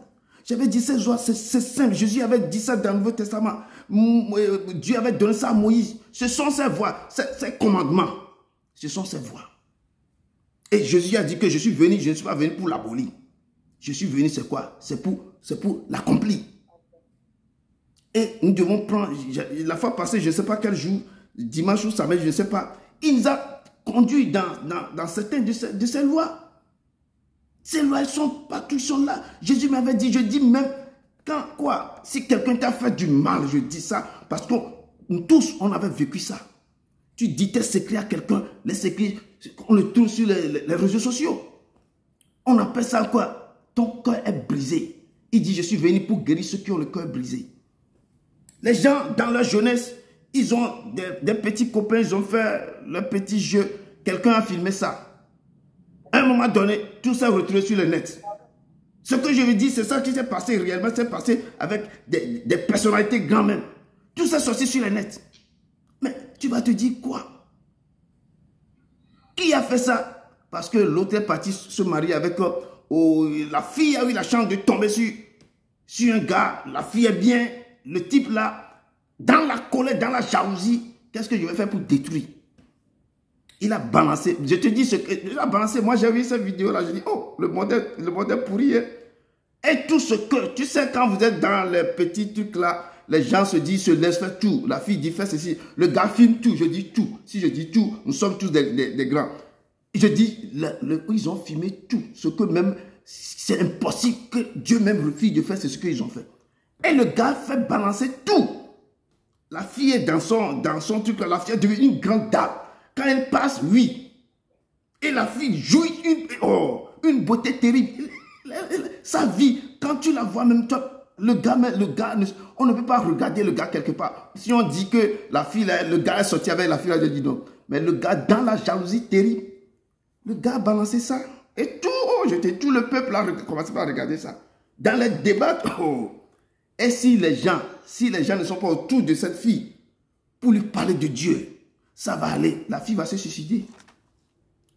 J'avais dit ces voies, c'est simple. Jésus avait dit ça dans le Nouveau Testament. Dieu avait donné ça à Moïse. Ce sont ces voies, ces commandements. Ce sont ces voies. Et Jésus a dit que je suis venu, je ne suis pas venu pour l'abolir. Je suis venu, c'est quoi? C'est pour l'accomplir. Et nous devons prendre, la fois passée, je ne sais pas quel jour, dimanche ou samedi, je ne sais pas, il nous a conduits dans certaines de ces lois. Ces lois, elles sont partout, elles sont là. Jésus m'avait dit, je dis même, quand quoi, si quelqu'un t'a fait du mal, je dis ça, parce que nous tous, on avait vécu ça. Tu dis tes secrets à quelqu'un, les secrets, on le trouve sur les réseaux sociaux. On appelle ça quoi? Ton cœur est brisé. Il dit, je suis venu pour guérir ceux qui ont le cœur brisé. Les gens, dans leur jeunesse, ils ont des petits copains, ils ont fait leur petit jeu. Quelqu'un a filmé ça. À un moment donné, tout ça est retrouvé sur le net. Ce que je veux dire, c'est ça qui s'est passé réellement, c'est passé avec des personnalités grandes même. Tout ça est sorti sur le net. Mais tu vas te dire quoi? Qui a fait ça? Parce que l'autre est parti se marier avec la fille a eu la chance de tomber sur un gars. La fille est bien. Le type là, dans la colère, dans la jalousie, qu'est-ce que je vais faire pour détruire? Il a balancé. Je te dis ce qu'il a balancé. Moi, j'ai vu cette vidéo là. Je dis, oh, le modèle pourri. Hein? Et tout ce que, tu sais, quand vous êtes dans les petits trucs là, les gens se disent, se laissent faire tout. La fille dit, fais ceci. Le gars filme tout. Je dis tout. Si je dis tout, nous sommes tous des grands. Je dis, ils ont filmé tout. Ce que même, c'est impossible que Dieu même refuse de faire, c'est ce qu'ils ont fait. Et le gars fait balancer tout. La fille est dans son truc. La fille est devenue une grande dame. Quand elle passe, oui. Et la fille jouit une beauté terrible. Sa vie, quand tu la vois même, toi, le gars, on ne peut pas regarder le gars quelque part. Si on dit que la fille, le gars est sorti avec la fille, je dis non. Mais le gars, dans la jalousie terrible, le gars a balancé ça. Et tout le peuple a commencé à regarder ça. Dans les débats, Et si les gens ne sont pas autour de cette fille pour lui parler de Dieu, ça va aller. La fille va se suicider.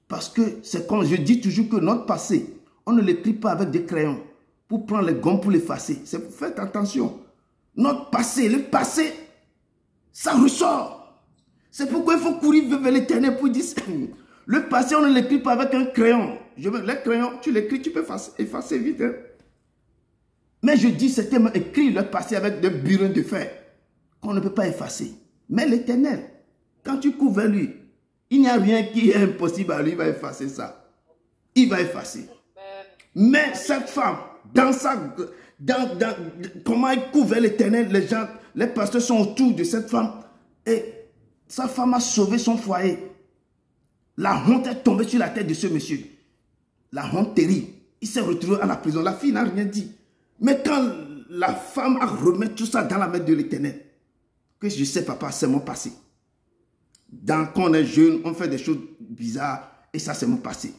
Parce que c'est comme je dis toujours que notre passé, on ne l'écrit pas avec des crayons pour prendre les gommes pour l'effacer. Faites attention. Notre passé, le passé, ça ressort. C'est pourquoi il faut courir vers l'Éternel pour dire le passé, on ne l'écrit pas avec un crayon. Les crayons, tu l'écris, tu peux effacer vite. Hein? Mais je dis, c'est tellement écrit le passé avec des burins de fer qu'on ne peut pas effacer. Mais l'Éternel, quand tu cours vers lui, il n'y a rien qui est impossible à lui, il va effacer ça. Il va effacer. Mais cette femme, comment elle court vers l'Éternel, les pasteurs sont autour de cette femme et sa femme a sauvé son foyer. La honte est tombée sur la tête de ce monsieur. La honte terrible. Il s'est retrouvé à la prison. La fille n'a rien dit. Mais quand la femme a remis tout ça dans la main de l'Éternel, que je sais, papa, c'est mon passé. Quand on est jeune, on fait des choses bizarres et ça, c'est mon passé.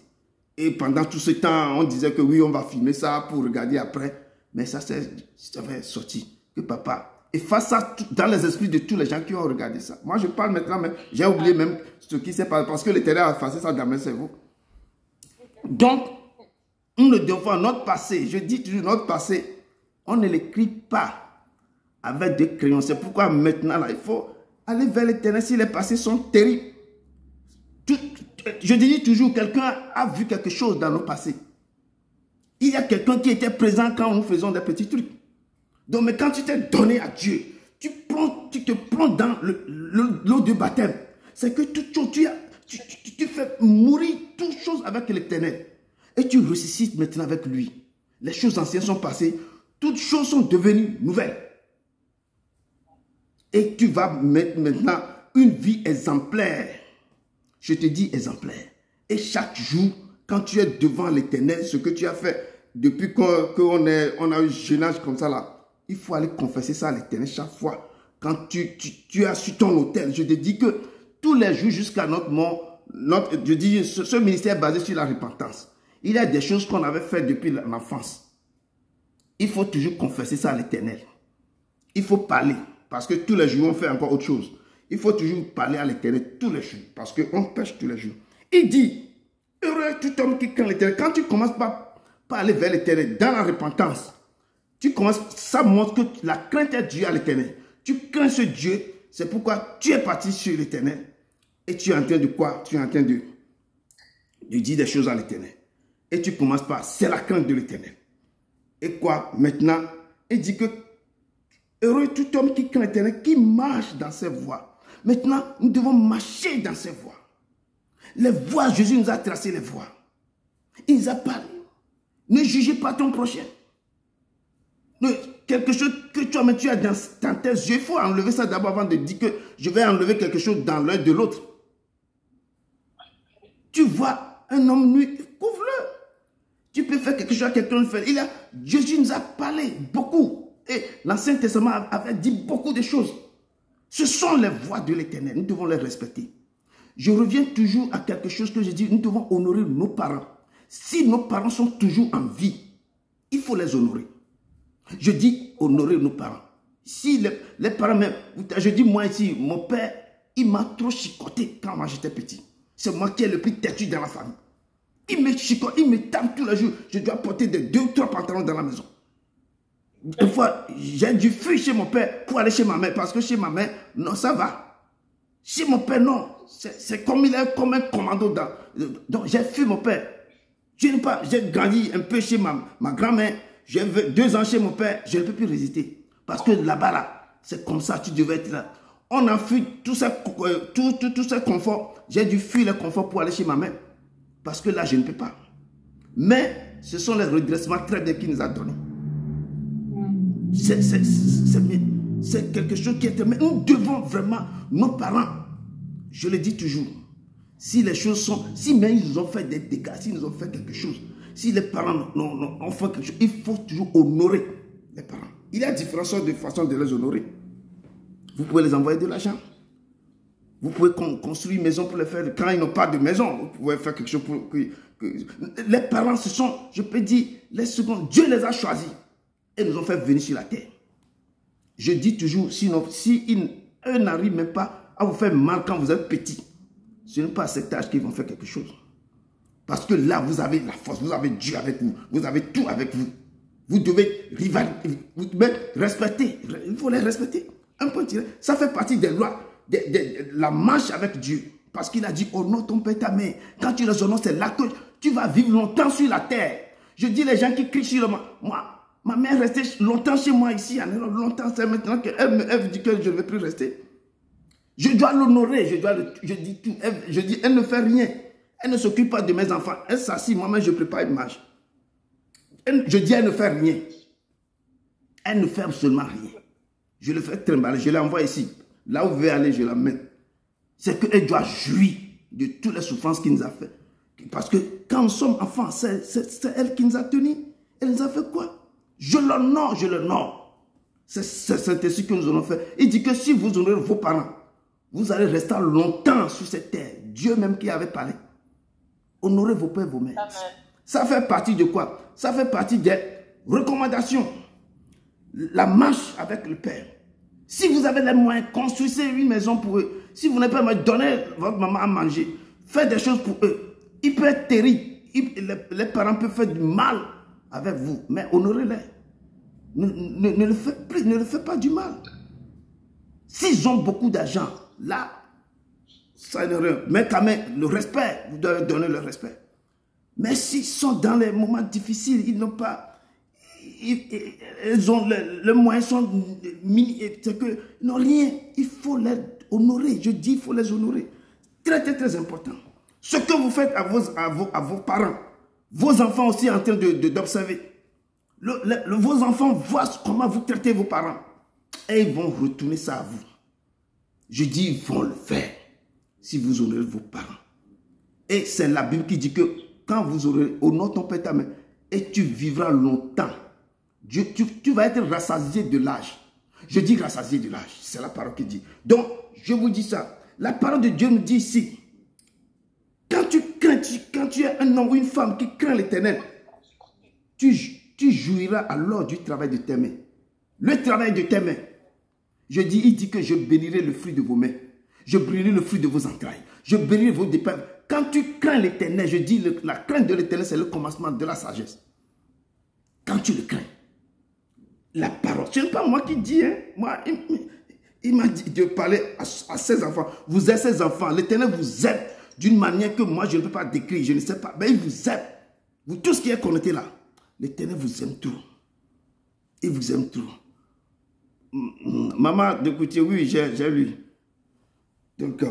Et pendant tout ce temps, on disait que oui, on va filmer ça pour regarder après. Mais ça, ça avait sorti. Que papa, et face à dans les esprits de tous les gens qui ont regardé ça. Moi, je parle maintenant, mais j'ai oublié même ce qui s'est passé parce que l'Éternel a effacé ça dans mes cerveaux. Donc, nous ne devons notre passé, je dis toujours notre passé, on ne l'écrit pas avec des crayons. C'est pourquoi maintenant, là, il faut aller vers l'Éternel si les passés sont terribles. Je dis toujours, quelqu'un a vu quelque chose dans nos passés. Il y a quelqu'un qui était présent quand nous faisons des petits trucs. Donc, mais quand tu t'es donné à Dieu, tu te prends dans l'eau de baptême. C'est que toute chose, tu fais mourir toutes choses avec l'Éternel. Et tu ressuscites maintenant avec lui. Les choses anciennes sont passées. Toutes choses sont devenues nouvelles. Et tu vas mettre maintenant une vie exemplaire. Je te dis exemplaire. Et chaque jour, quand tu es devant l'Éternel, ce que tu as fait depuis qu'on a eu jeune âge comme ça là, il faut aller confesser ça à l'Éternel chaque fois. Quand tu as sur ton autel, je te dis que tous les jours jusqu'à notre mort, je dis ce ministère est basé sur la repentance. Il y a des choses qu'on avait faites depuis l'enfance. Il faut toujours confesser ça à l'Éternel. Il faut parler, parce que tous les jours on fait encore autre chose. Il faut toujours parler à l'Éternel tous les jours, parce qu'on pêche tous les jours. Il dit, heureux tout homme qui craint l'Éternel. Quand tu commences par aller vers l'Éternel dans la repentance, tu commences, ça montre que la crainte est due à l'Éternel. Tu crains ce Dieu, c'est pourquoi tu es parti sur l'Éternel. Et tu es en train de quoi? Tu es en train de dire des choses à l'Éternel. Et tu commences par, c'est la crainte de l'Éternel. Et quoi? Maintenant, il dit que heureux tout homme qui craint l'Éternel, qui marche dans ses voies. Maintenant, nous devons marcher dans ses voies. Les voies, Jésus nous a tracé les voies. Il nous a parlé. Ne jugez pas ton prochain. Quelque chose que tu as dans tes yeux, il faut enlever ça d'abord avant de dire que je vais enlever quelque chose dans l'œil de l'autre. Tu vois un homme nu, couvre-le. Tu peux faire quelque chose à quelqu'un de faire. Jésus nous a parlé beaucoup. Et l'Ancien Testament avait dit beaucoup de choses. Ce sont les voies de l'Éternel. Nous devons les respecter. Je reviens toujours à quelque chose que je dis. Nous devons honorer nos parents. Si nos parents sont toujours en vie, il faut les honorer. Je dis honorer nos parents. Si les parents, je dis moi ici, mon père, il m'a trop chicoté quand moi j'étais petit. C'est moi qui est le plus têtu dans la famille. Il me chicote, il me tape tous les jours. Je dois porter des 2 ou 3 pantalons dans la maison. Une fois, j'ai dû fuir chez mon père pour aller chez ma mère. Parce que chez ma mère, non, ça va. Chez mon père, non. C'est comme il est comme un commando. Donc j'ai fui mon père. J'ai grandi un peu chez ma grand-mère. J'ai 2 ans chez mon père. Je ne peux plus résister. Parce que là-bas, là, c'est comme ça, tu devais être là. On a fui tout ce confort. J'ai dû fuir le confort pour aller chez ma mère. Parce que là, je ne peux pas. Mais ce sont les redressements très bien qu'il nous a donnés. C'est quelque chose qui est... Mais nous devons vraiment, nos parents, je le dis toujours, si les choses sont... Si même ils nous ont fait des dégâts, s'ils nous ont fait quelque chose, si les parents ont fait quelque chose, il faut toujours honorer les parents. Il y a différentes sortes de façons de les honorer. Vous pouvez les envoyer de l'argent. Vous pouvez construire une maison pour les faire. Quand ils n'ont pas de maison, vous pouvez faire quelque chose pour... Les parents, ce sont, je peux dire, les seconds. Dieu les a choisis et nous ont fait venir sur la terre. Je dis toujours, si eux n'arrivent même pas à vous faire mal quand vous êtes petit, ce n'est pas à cet âge qu'ils vont faire quelque chose. Parce que là, vous avez la force, vous avez Dieu avec vous, vous avez tout avec vous. Vous devez rivaliser, vous devez respecter. Il faut les respecter. Un point tiré. Ça fait partie des lois, de la marche avec Dieu. Parce qu'il a dit, honore ton père et ta mère. Quand tu les honores, c'est là que tu vas vivre longtemps sur la terre. Je dis les gens qui crient sur moi, ma mère restait longtemps chez moi ici. Longtemps, c'est maintenant qu'elle dit que je ne vais plus rester. Je dois l'honorer. Je dis tout. Je dis, elle ne fait rien. Elle ne s'occupe pas de mes enfants. Elle s'assied, moi-même, je prépare une marche. Je dis, elle ne fait rien. Elle ne fait absolument rien. Je le fais trimballer, je l'envoie ici. Là où vous voulez aller, je l'amène. C'est qu'elle doit jouir de toutes les souffrances qu'il nous a fait. Parce que quand nous sommes enfants, c'est elle qui nous a tenus. Elle nous a fait quoi? Je l'honore, je l'honore. C'est ainsi que nous allons faire. Il dit que si vous honorez vos parents, vous allez rester longtemps sur cette terre. Dieu même qui avait parlé. Honorez vos pères et vos mères. Amen. Ça fait partie de quoi? Ça fait partie des recommandations. La marche avec le Père. Si vous avez les moyens, construisez une maison pour eux. Si vous n'avez pas les moyens, donnez votre maman à manger. Faites des choses pour eux. Il peut être terrible. Les parents peuvent faire du mal avec vous. Mais honorez-les. Ne le faites pas du mal. S'ils ont beaucoup d'argent, là, ça n'est rien. Mais quand même, le respect, vous devez donner le respect. Mais s'ils sont dans les moments difficiles, ils n'ont pas... Ils ont les moyens sont c'est que ils n'ont rien. Il faut les honorer. Je dis, il faut les honorer. Très, très, très important. Ce que vous faites à vos parents, vos enfants aussi en train d'observer. Vos enfants voient comment vous traitez vos parents. Et ils vont retourner ça à vous. Je dis, ils vont le faire. Si vous honorez vos parents. Et c'est la Bible qui dit que quand vous aurez, honore ton père ta mère, et tu vivras longtemps. Tu vas être rassasié de l'âge. Je dis rassasié de l'âge. C'est la parole qui dit. Donc, je vous dis ça. La parole de Dieu nous dit ici. Quand tu es un homme ou une femme qui craint l'Éternel, tu jouiras alors du travail de tes mains. Le travail de tes mains. Je dis, il dit que je bénirai le fruit de vos mains. Je bénirai le fruit de vos entrailles. Je bénirai vos dépenses. Quand tu crains l'Éternel, je dis, la crainte de l'Éternel, c'est le commencement de la sagesse. Quand tu le crains. La parole, ce n'est pas moi qui dis, hein. Moi, il m'a dit de parler à ses enfants. Vous êtes ses enfants. L'Éternel vous aime d'une manière que moi, je ne peux pas décrire. Je ne sais pas. Mais il vous aime. Vous, tout ce qui est connecté là. L'Éternel vous aime trop. Il vous aime trop. Maman de Coutier, oui, j'ai lu. Donc,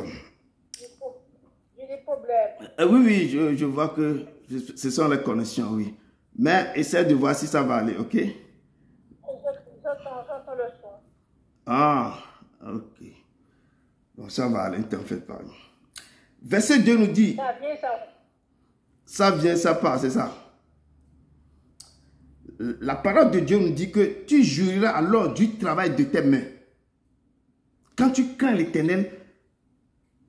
j'ai des problèmes. Oui, je vois que ce sont les connexions, oui. Mais essaie de voir si ça va aller, ok? J'entends le son. Ah, ok. Bon, ça va aller, ne t'en fais pas. Verset 2 nous dit... Ça vient, ça va. Ça vient, ça part, c'est ça. La parole de Dieu nous dit que tu jouiras alors du travail de tes mains. Quand tu crains l'Éternel,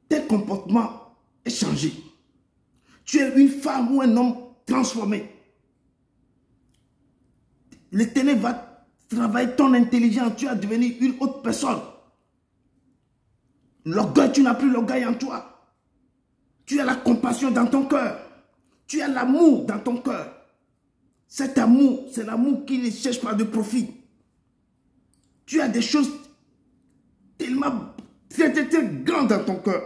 tes comportements est changé. Tu es une femme ou un homme transformé. L'Éternel va travailler ton intelligence. Tu vas devenir une autre personne. L'orgueil, tu n'as plus l'orgueil en toi. Tu as la compassion dans ton cœur. Tu as l'amour dans ton cœur. Cet amour, c'est l'amour qui ne cherche pas de profit. Tu as des choses tellement très, très, très grandes dans ton cœur.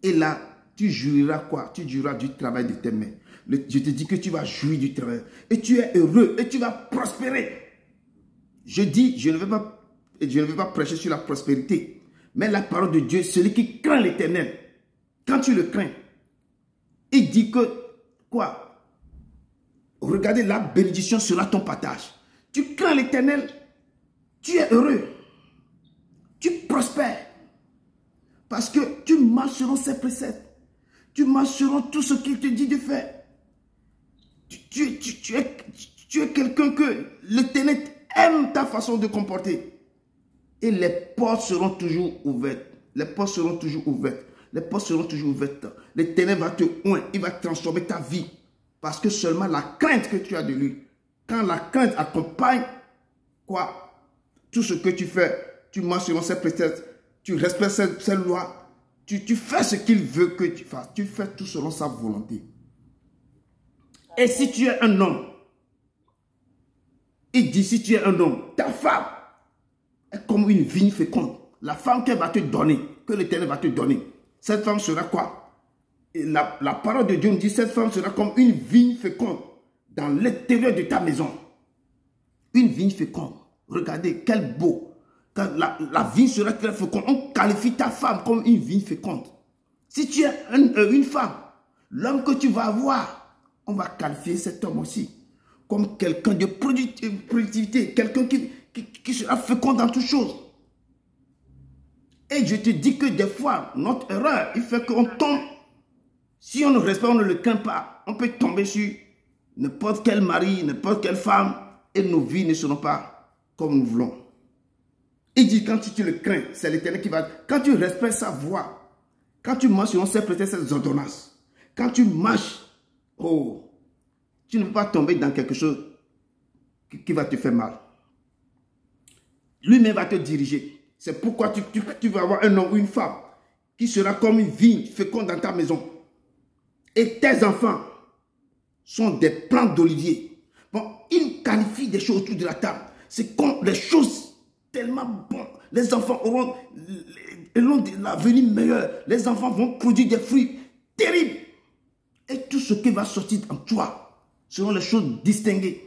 Et là, tu jouiras quoi? Tu jouiras du travail de tes mains. Je te dis que tu vas jouir du travail. Et tu es heureux. Et tu vas prospérer. Je dis, je ne vais pas prêcher sur la prospérité. Mais la parole de Dieu, celui qui craint l'Éternel, quand tu le crains, il dit que, quoi? Regardez, la bénédiction sera ton partage. Tu crains l'Éternel, tu es heureux. Tu prospères. Parce que tu marches selon ses préceptes. Tu marches selon tout ce qu'il te dit de faire. Tu es quelqu'un que l'Éternel aime ta façon de comporter. Et les portes seront toujours ouvertes. Les portes seront toujours ouvertes. Les portes seront toujours ouvertes. L'Éternel va te oindre. Il va transformer ta vie. Parce que seulement la crainte que tu as de lui. Quand la crainte accompagne quoi? Tout ce que tu fais. Tu marches selon ses préceptes. Tu respectes ses lois. Tu fais ce qu'il veut que tu fasses. Tu fais tout selon sa volonté. Et si tu es un homme, il dit si tu es un homme, ta femme est comme une vigne féconde. La femme qu'elle va te donner, que l'Éternel va te donner, cette femme sera quoi? Et la parole de Dieu nous dit, cette femme sera comme une vigne féconde dans l'intérieur de ta maison. Une vigne féconde. Regardez, quel beau. Quand la vigne sera très féconde, on qualifie ta femme comme une vigne féconde. Si tu es une femme, l'homme que tu vas avoir, on va qualifier cet homme aussi comme quelqu'un de productivité, quelqu'un qui sera fécond dans toutes choses. Et je te dis que des fois, notre erreur, il fait qu'on tombe. Si on ne respecte, on ne le craint pas, on peut tomber sur n'importe quel mari, n'importe quelle femme, et nos vies ne seront pas comme nous voulons. Il dit, quand tu le crains, c'est l'Éternel qui va... Quand tu respectes sa voix, quand tu marches selon ses préceptes, ses ordonnances, quand tu marches, oh, tu ne peux pas tomber dans quelque chose qui va te faire mal. Lui-même va te diriger. C'est pourquoi tu vas avoir un homme ou une femme qui sera comme une vigne féconde dans ta maison. Et tes enfants sont des plantes d'olivier. Bon, il qualifie des choses autour de la table. C'est comme les choses tellement bonnes. Les enfants auront l'avenir meilleur. Les enfants vont produire des fruits terribles. Et tout ce qui va sortir en toi seront les choses distinguées.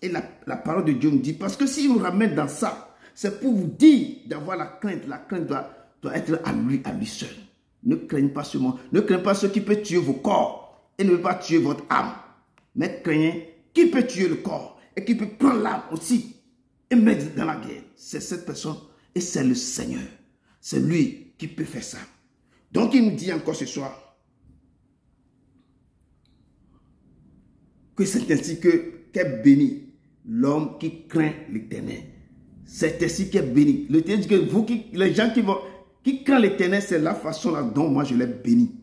Et la parole de Dieu nous dit, parce que s'il nous ramène dans ça, c'est pour vous dire d'avoir la crainte. La crainte doit être à lui seul. Ne craignez pas ce monde. Ne craignez pas ce qui peut tuer vos corps et ne peut pas tuer votre âme. Mais craignez qui peut tuer le corps et qui peut prendre l'âme aussi et mettre dans la guerre. C'est cette personne et c'est le Seigneur. C'est lui qui peut faire ça. Donc il nous dit encore ce soir que c'est ainsi qu'est béni l'homme qui craint l'Éternel. C'est ainsi qu'est béni. L'Éternel dit que les gens qui craignent l'Éternel, c'est la façon dont moi je l'ai béni.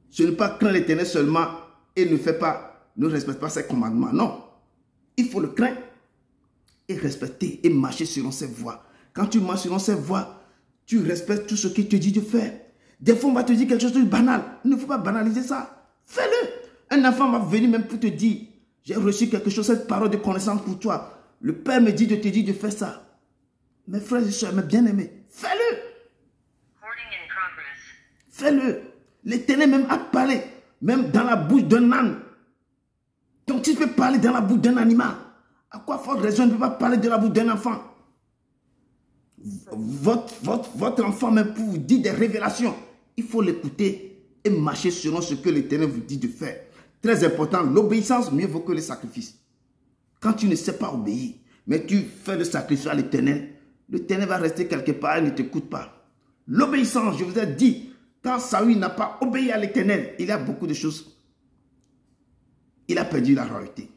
Ce n'est pas craindre l'Éternel seulement et ne respecte pas ses commandements. Non. Il faut le craindre et respecter et marcher selon ses voies. Quand tu marches selon ses voies, tu respectes tout ce qu'il te dit de faire. Des fois, on va te dire quelque chose de banal. Il ne faut pas banaliser ça. Fais-le. Un enfant va venir même pour te dire, j'ai reçu quelque chose, cette parole de connaissance pour toi. Le Père me dit de te dire de faire ça. Mes frères et soeurs, mes bien-aimés, fais-le. Fais-le. L'Éternel même a parlé, même dans la bouche d'un âne. Donc tu peux parler dans la bouche d'un animal. À quoi forte raison ne peut pas parler de la bouche d'un enfant? Votre enfant, même pour vous dire des révélations, il faut l'écouter et marcher selon ce que l'Éternel vous dit de faire. Très important, l'obéissance mieux vaut que le sacrifice. Quand tu ne sais pas obéir, mais tu fais le sacrifice à l'Éternel, l'Éternel va rester quelque part et ne t'écoute pas. L'obéissance, je vous ai dit, quand Saül n'a pas obéi à l'Éternel, il y a beaucoup de choses. Il a perdu la royauté.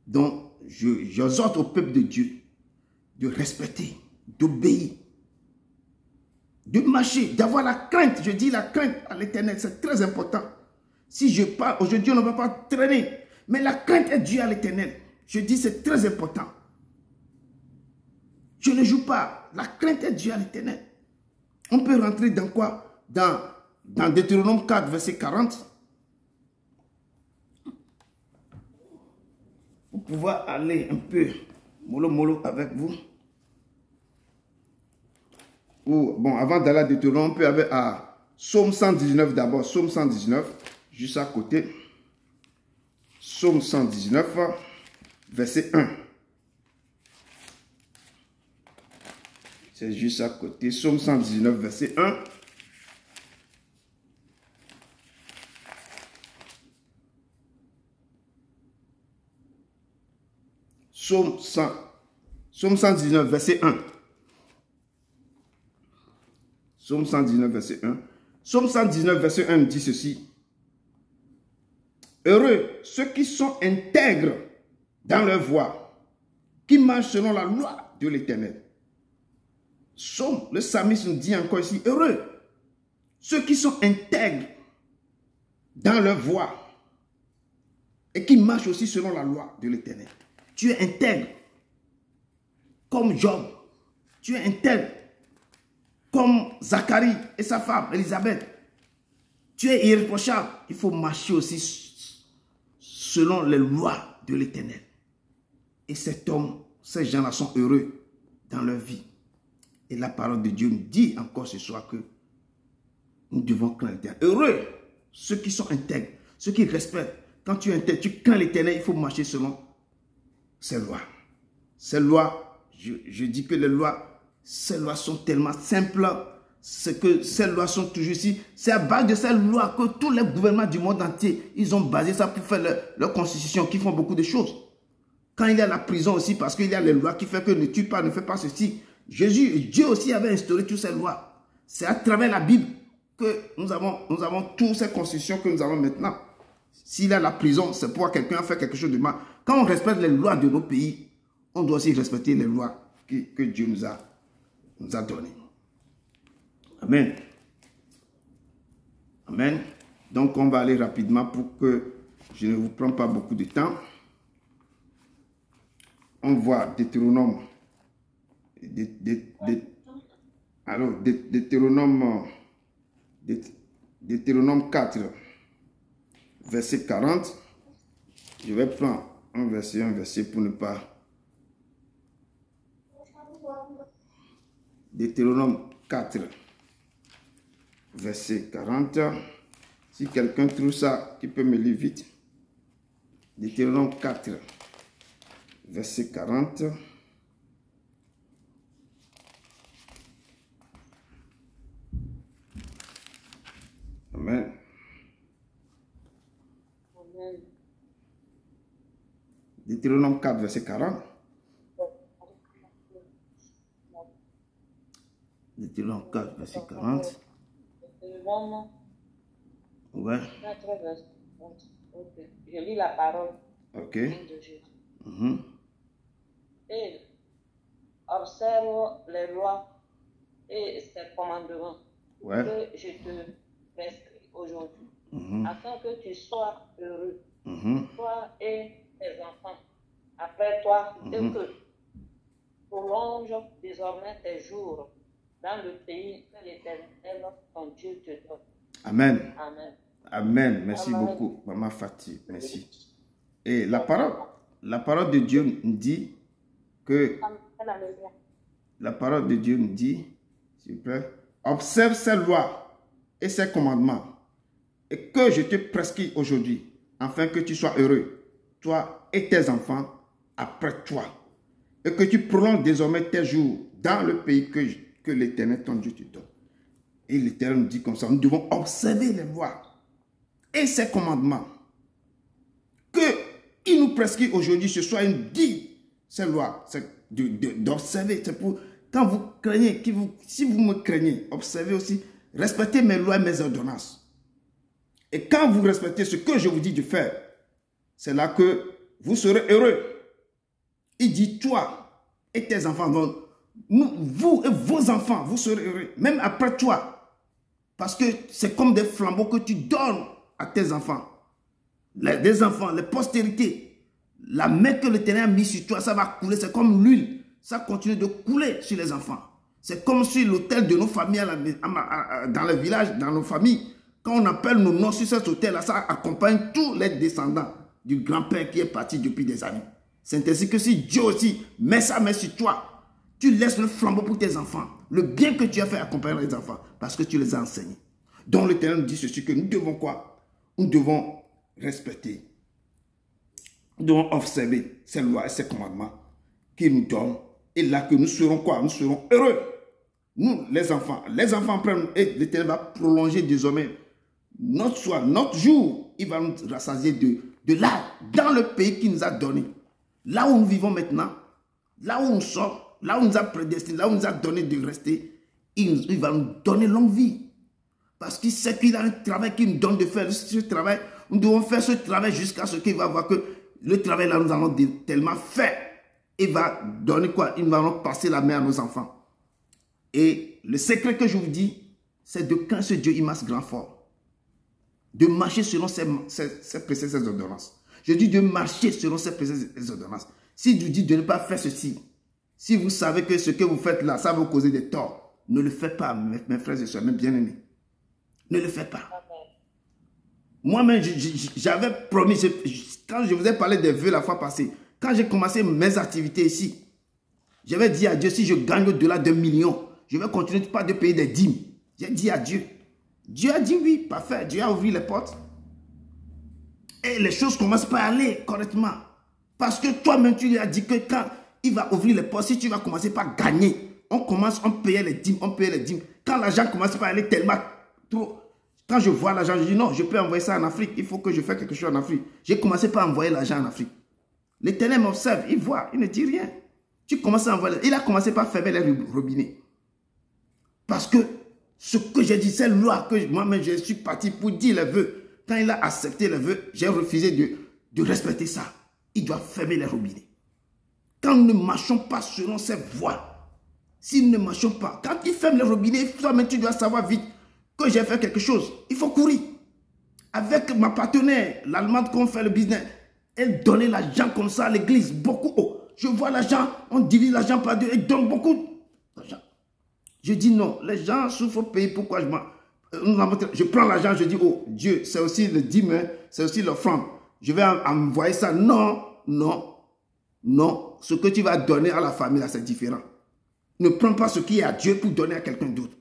Donc, j'exhorte au peuple de Dieu de respecter, d'obéir, de marcher, d'avoir la crainte. Je dis la crainte à l'Éternel, c'est très important. Si je parle, aujourd'hui on ne va pas traîner, mais la crainte est due à l'Éternel. Je dis c'est très important. Je ne joue pas, la crainte est due à l'Éternel. On peut rentrer dans quoi? Dans Deutéronome 4, verset 40. Pour pouvoir aller un peu mollo avec vous. Ou, bon, avant d'aller à Deutéronome, on peut aller à Psaume 119 d'abord. Psaume 119, juste à côté. Psaume 119, verset 1. C'est juste à côté. Psaume 119, verset 1. Psaume 119, verset 1. Psaume 119, verset 1. Psaume 119, verset 1 dit ceci. Heureux ceux qui sont intègres dans leur voie, qui marchent selon la loi de l'Éternel. Le psalmiste nous dit encore ici, heureux ceux qui sont intègres dans leur voie et qui marchent aussi selon la loi de l'Éternel. Tu es intègre comme Job. Tu es intègre comme Zacharie et sa femme, Élisabeth. Tu es irréprochable. Il faut marcher aussi selon les lois de l'Éternel. Et cet homme, ces gens-là sont heureux dans leur vie. Et la parole de Dieu nous dit encore ce soir que nous devons craindre l'Éternel. Heureux ceux qui sont intègres, ceux qui respectent. Quand tu es intègre, tu crains l'Éternel, il faut marcher selon ces lois. Ces lois, je dis que ces lois sont tellement simples, c'est que ces lois sont toujours ici. C'est à base de ces lois que tous les gouvernements du monde entier, ils ont basé ça pour faire leur constitution, qui font beaucoup de choses. Quand il y a la prison aussi, parce qu'il y a les lois qui font que ne tue pas, ne fais pas ceci. Dieu aussi avait instauré toutes ces lois. C'est à travers la Bible que nous avons toutes ces constitutions que nous avons maintenant. S'il y a la prison, c'est pour quelqu'un a fait quelque chose de mal. Quand on respecte les lois de nos pays, on doit aussi respecter les lois que Dieu nous a données. Amen. Amen. Donc, on va aller rapidement pour que je ne vous prends pas beaucoup de temps. On voit Deutéronome. Alors, Deutéronome 4, verset 40. Je vais prendre un verset pour ne pas... Deutéronome 4, verset 40. Si quelqu'un trouve ça, qui peut me lire vite. Deutéronome 4, verset 40. Amen. Amen. Deutéronome 4, verset 40. Deutéronome 4, verset 40. Ouais. Je lis la parole. Ok. De Jésus. Et observe les lois et ses commandements que je te prescris aujourd'hui, afin que tu sois heureux, toi et tes enfants, après toi, et que prolonge désormais tes jours dans le pays que l'Éternel, ton Dieu, te donne. Amen. Amen. Amen. Merci beaucoup, Maman Fatih. Merci. Et la parole de Dieu nous dit que... La parole de Dieu nous dit, s'il vous plaît, observe ses lois et ses commandements, et que je te prescris aujourd'hui, afin que tu sois heureux, toi et tes enfants après toi, et que tu prolonges désormais tes jours dans le pays que l'Éternel, ton Dieu, te donne. Et l'Éternel nous dit comme ça, nous devons observer les lois et ses commandements, qu'il nous prescrit aujourd'hui, ce soit une guide, ces lois, d'observer. C'est pour, quand vous craignez, si vous me craignez, observez aussi, respectez mes lois et mes ordonnances. Et quand vous respectez ce que je vous dis de faire, c'est là que vous serez heureux. Il dit, toi et tes enfants, donc, vous et vos enfants, vous serez heureux, même après toi. Parce que c'est comme des flambeaux que tu donnes à tes enfants. Les enfants, les postérités. La main que l'Éternel a mise sur toi, ça va couler. C'est comme l'huile. Ça continue de couler sur les enfants. C'est comme sur l'autel de nos familles, dans les villages, dans nos familles. Quand on appelle nos noms sur cet autel-là, ça accompagne tous les descendants du grand-père qui est parti depuis des années. C'est ainsi que si Dieu aussi met sa main sur toi, tu laisses le flambeau pour tes enfants. Le bien que tu as fait accompagner les enfants, parce que tu les as enseignés. Donc l'Éternel nous dit ceci, que nous devons quoi? Nous devons respecter. Nous devons observer ces lois et ces commandements qu'il nous donne. Et là que nous serons quoi? Nous serons heureux. Nous, les enfants prennent, et l'Éternel va prolonger désormais notre soir, notre jour. Il va nous rassasier de là, dans le pays qu'il nous a donné. Là où nous vivons maintenant, là où nous sommes, là où nous a prédestinés, là où nous a donné de rester, il va nous donner longue vie. Parce qu'il sait qu'il a un travail qu'il nous donne de faire. Ce travail, nous devons faire ce travail jusqu'à ce qu'il va voir que le travail là, nous allons tellement faire. Il va donner quoi? Il va nous passer la main à nos enfants. Et le secret que je vous dis, c'est de quand ce Dieu immense grand fort. De marcher selon ses préceptes, ses ordonnances. Je dis de marcher selon ses préceptes et ses ordonnances. Si je vous dis de ne pas faire ceci, si vous savez que ce que vous faites là, ça va vous causer des torts, ne le faites pas, mes frères et soeurs, mes bien-aimés. Ne le faites pas. Moi-même, j'avais promis, quand je vous ai parlé des vœux la fois passée, quand j'ai commencé mes activités ici, j'avais dit à Dieu, si je gagne au-delà d'1 million, je vais continuer pas de payer des dîmes. J'ai dit à Dieu. Dieu a dit oui, parfait. Dieu a ouvert les portes. Et les choses commencent pas à aller correctement. Parce que toi-même, tu lui as dit que quand il va ouvrir les portes, si tu vas commencer par gagner, on payait les dîmes, Quand l'argent commence pas à aller tellement trop, quand je vois l'argent, je dis non, je peux envoyer ça en Afrique. Il faut que je fasse quelque chose en Afrique. J'ai commencé par envoyer l'argent en Afrique. L'Éternel m'observe, il voit, il ne dit rien. Tu commences à envoyer. Il a commencé par fermer les robinets. Parce que ce que j'ai dit, c'est loi que moi-même je suis parti pour dire les vœux. Quand il a accepté les vœux, j'ai refusé de respecter ça. Il doit fermer les robinets. quand nous ne marchons pas selon ses voies, si nous ne marchons pas, quand il ferme le robinet, toi-même tu dois savoir vite que j'ai fait quelque chose. Il faut courir. Avec ma partenaire, l'Allemande, qu'on fait le business, elle donnait l'argent comme ça à l'église, beaucoup. Oh, je vois l'argent, on divise l'argent par deux, elle donne beaucoup d'argent. Je dis non, les gens souffrent payer, pourquoi je prends l'argent, je dis, oh Dieu, c'est aussi le dîme, c'est aussi l'offrande. Je vais envoyer ça. Non, non, non. Ce que tu vas donner à la famille, c'est différent. Ne prends pas ce qui est à Dieu pour donner à quelqu'un d'autre.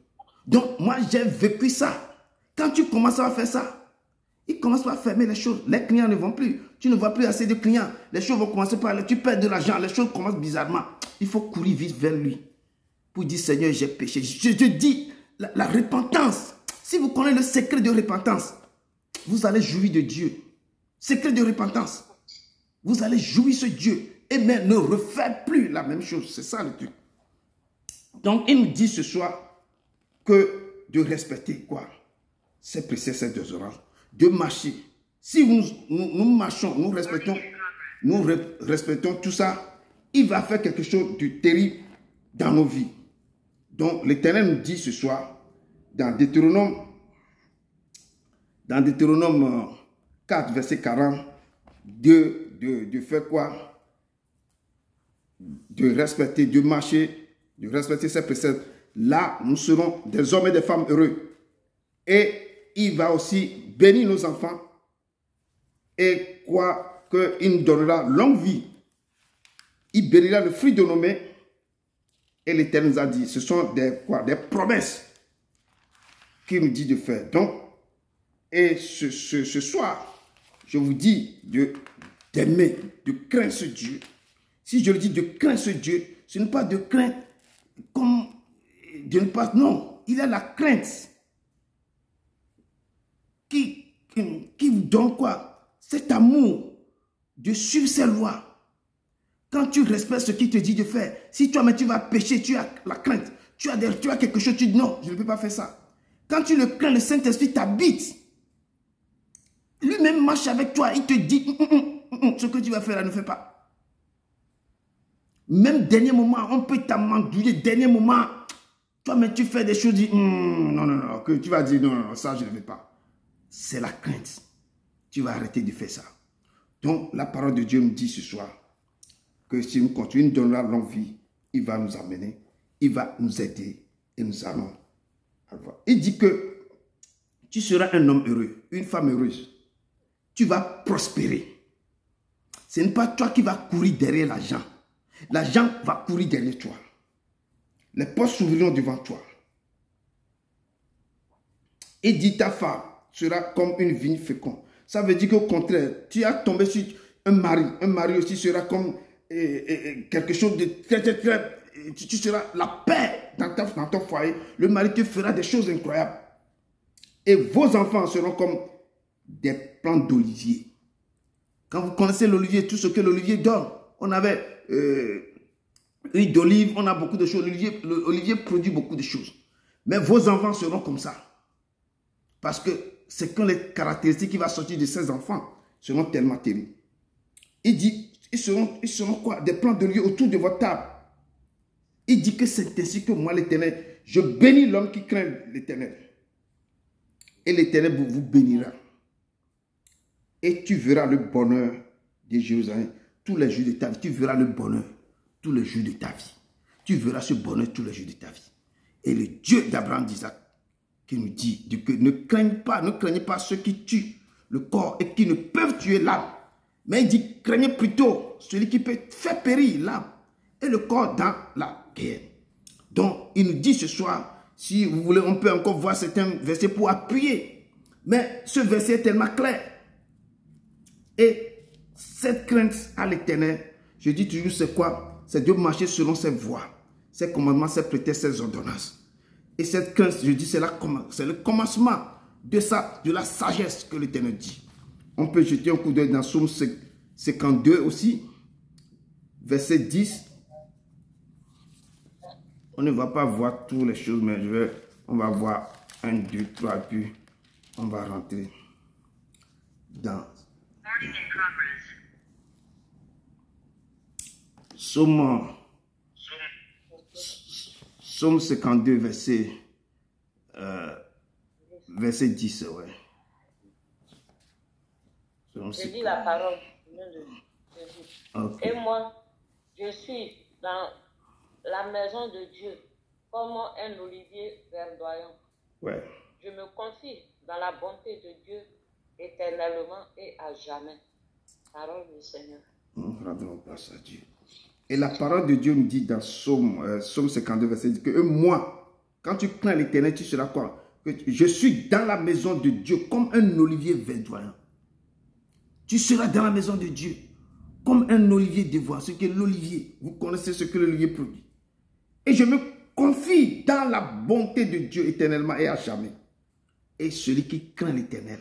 Donc, moi, j'ai vécu ça. Quand tu commences à faire ça, il commence à fermer les choses. Les clients ne vont plus. Tu ne vois plus assez de clients. Les choses vont commencer par aller. Tu perds de l'argent. Les choses commencent bizarrement. Il faut courir vite vers lui pour dire, Seigneur, j'ai péché. Je te dis, la repentance. Si vous connaissez le secret de repentance, vous allez jouir de Dieu. Secret de repentance. Vous allez jouir ce Dieu. Et mais ne refaites plus la même chose. C'est ça le truc. Donc, il nous dit ce soir que de respecter quoi? Ces préceptes, ces deux oranges. De marcher. Si nous marchons, nous respectons tout ça, il va faire quelque chose de terrible dans nos vies. Donc, l'Éternel nous dit ce soir, dans Deutéronome 4, verset 40, de faire quoi? De respecter, de marcher, de respecter ces préceptes. Là, nous serons des hommes et des femmes heureux. Et il va aussi bénir nos enfants. Et quoi? Qu'il nous donnera longue vie. Il bénira le fruit de nos mains. Et l'Éternel nous a dit, ce sont des promesses qu'il nous dit de faire. Donc, et ce soir, je vous dis d'aimer, de craindre ce Dieu. Si je le dis de craindre ce Dieu, ce n'est pas de craindre comme de ne pas... Non, il a la crainte qui vous donne quoi? Cet amour de suivre ses lois. Quand tu respectes ce qu'il te dit de faire, si toi-même tu vas pécher, tu as la crainte, tu as quelque chose, tu dis non, je ne peux pas faire ça. Quand tu le crains, le Saint-Esprit t'habite. Lui-même marche avec toi, il te dit ce que tu vas faire là, ne fais pas. Même dernier moment, on peut t'amandouiller, dernier moment, toi-même tu fais des choses, tu dis non, que tu vas dire non, ça je ne vais pas. C'est la crainte. Tu vas arrêter de faire ça. Donc la parole de Dieu nous dit ce soir que si nous continuons, il nous donnera longue vie, il va nous amener, il va nous aider et nous allons avoir. Il dit que tu seras un homme heureux, une femme heureuse. Tu vas prospérer. Ce n'est pas toi qui vas courir derrière l'argent. L'argent va courir derrière toi. Les portes s'ouvriront devant toi. Et dit ta femme sera comme une vigne féconde. Ça veut dire qu'au contraire, tu as tombé sur un mari. Un mari aussi sera comme quelque chose de très... Tu seras la paix dans ton foyer. Le mari te fera des choses incroyables. Et vos enfants seront comme des plants d'olivier. Quand vous connaissez l'olivier, tout ce que l'olivier donne, on avait huile d'olive, on a beaucoup de choses. L'olivier produit beaucoup de choses. Mais vos enfants seront comme ça. Parce que c'est que les caractéristiques qui vont sortir de ces enfants seront tellement terribles. Il dit, ils seront quoi? Des plants d'olivier autour de votre table. Il dit que c'est ainsi que moi, l'Éternel, je bénis l'homme qui craint l'Éternel. Et l'Éternel vous bénira. Et tu verras le bonheur de Jérusalem tous les jours de ta vie. Tu verras le bonheur tous les jours de ta vie. Tu verras ce bonheur tous les jours de ta vie. Et le Dieu d'Abraham, d'Isaac, qui nous dit que ne craignez pas ceux qui tuent le corps et qui ne peuvent tuer l'âme. Mais il dit, craignez plutôt celui qui peut faire périr l'âme et le corps dans la guerre. Donc, il nous dit ce soir, si vous voulez, on peut encore voir certains versets pour appuyer. Mais ce verset est tellement clair. Et cette crainte à l'Éternel, je dis toujours, c'est quoi? C'est de marcher selon ses voies, ses commandements, ses préceptes, ses ordonnances. Et cette crainte, je dis, c'est le commencement de la sagesse que l'Éternel dit. On peut jeter un coup d'œil dans Psaume 52 aussi, verset 10. On ne va pas voir toutes les choses, mais on va voir 1, 2, 3, puis on va rentrer dans... Psaume 52, verset 10, ouais. Je dis la parole de Jésus. Okay. Et moi, je suis dans la maison de Dieu comme un olivier verdoyant. Ouais. Je me confie dans la bonté de Dieu éternellement et à jamais. Parole du Seigneur. Rendons grâce à Dieu. Et la parole de Dieu nous dit dans Psaume 52, verset 10, que moi, quand tu crains l'Éternel, tu seras quoi? Que je suis dans la maison de Dieu comme un olivier verdoyant. Tu seras dans la maison de Dieu comme un olivier verdoyant. Ce que l'olivier, vous connaissez ce que l'olivier produit. Et je me confie dans la bonté de Dieu éternellement et à jamais. Et celui qui craint l'Éternel,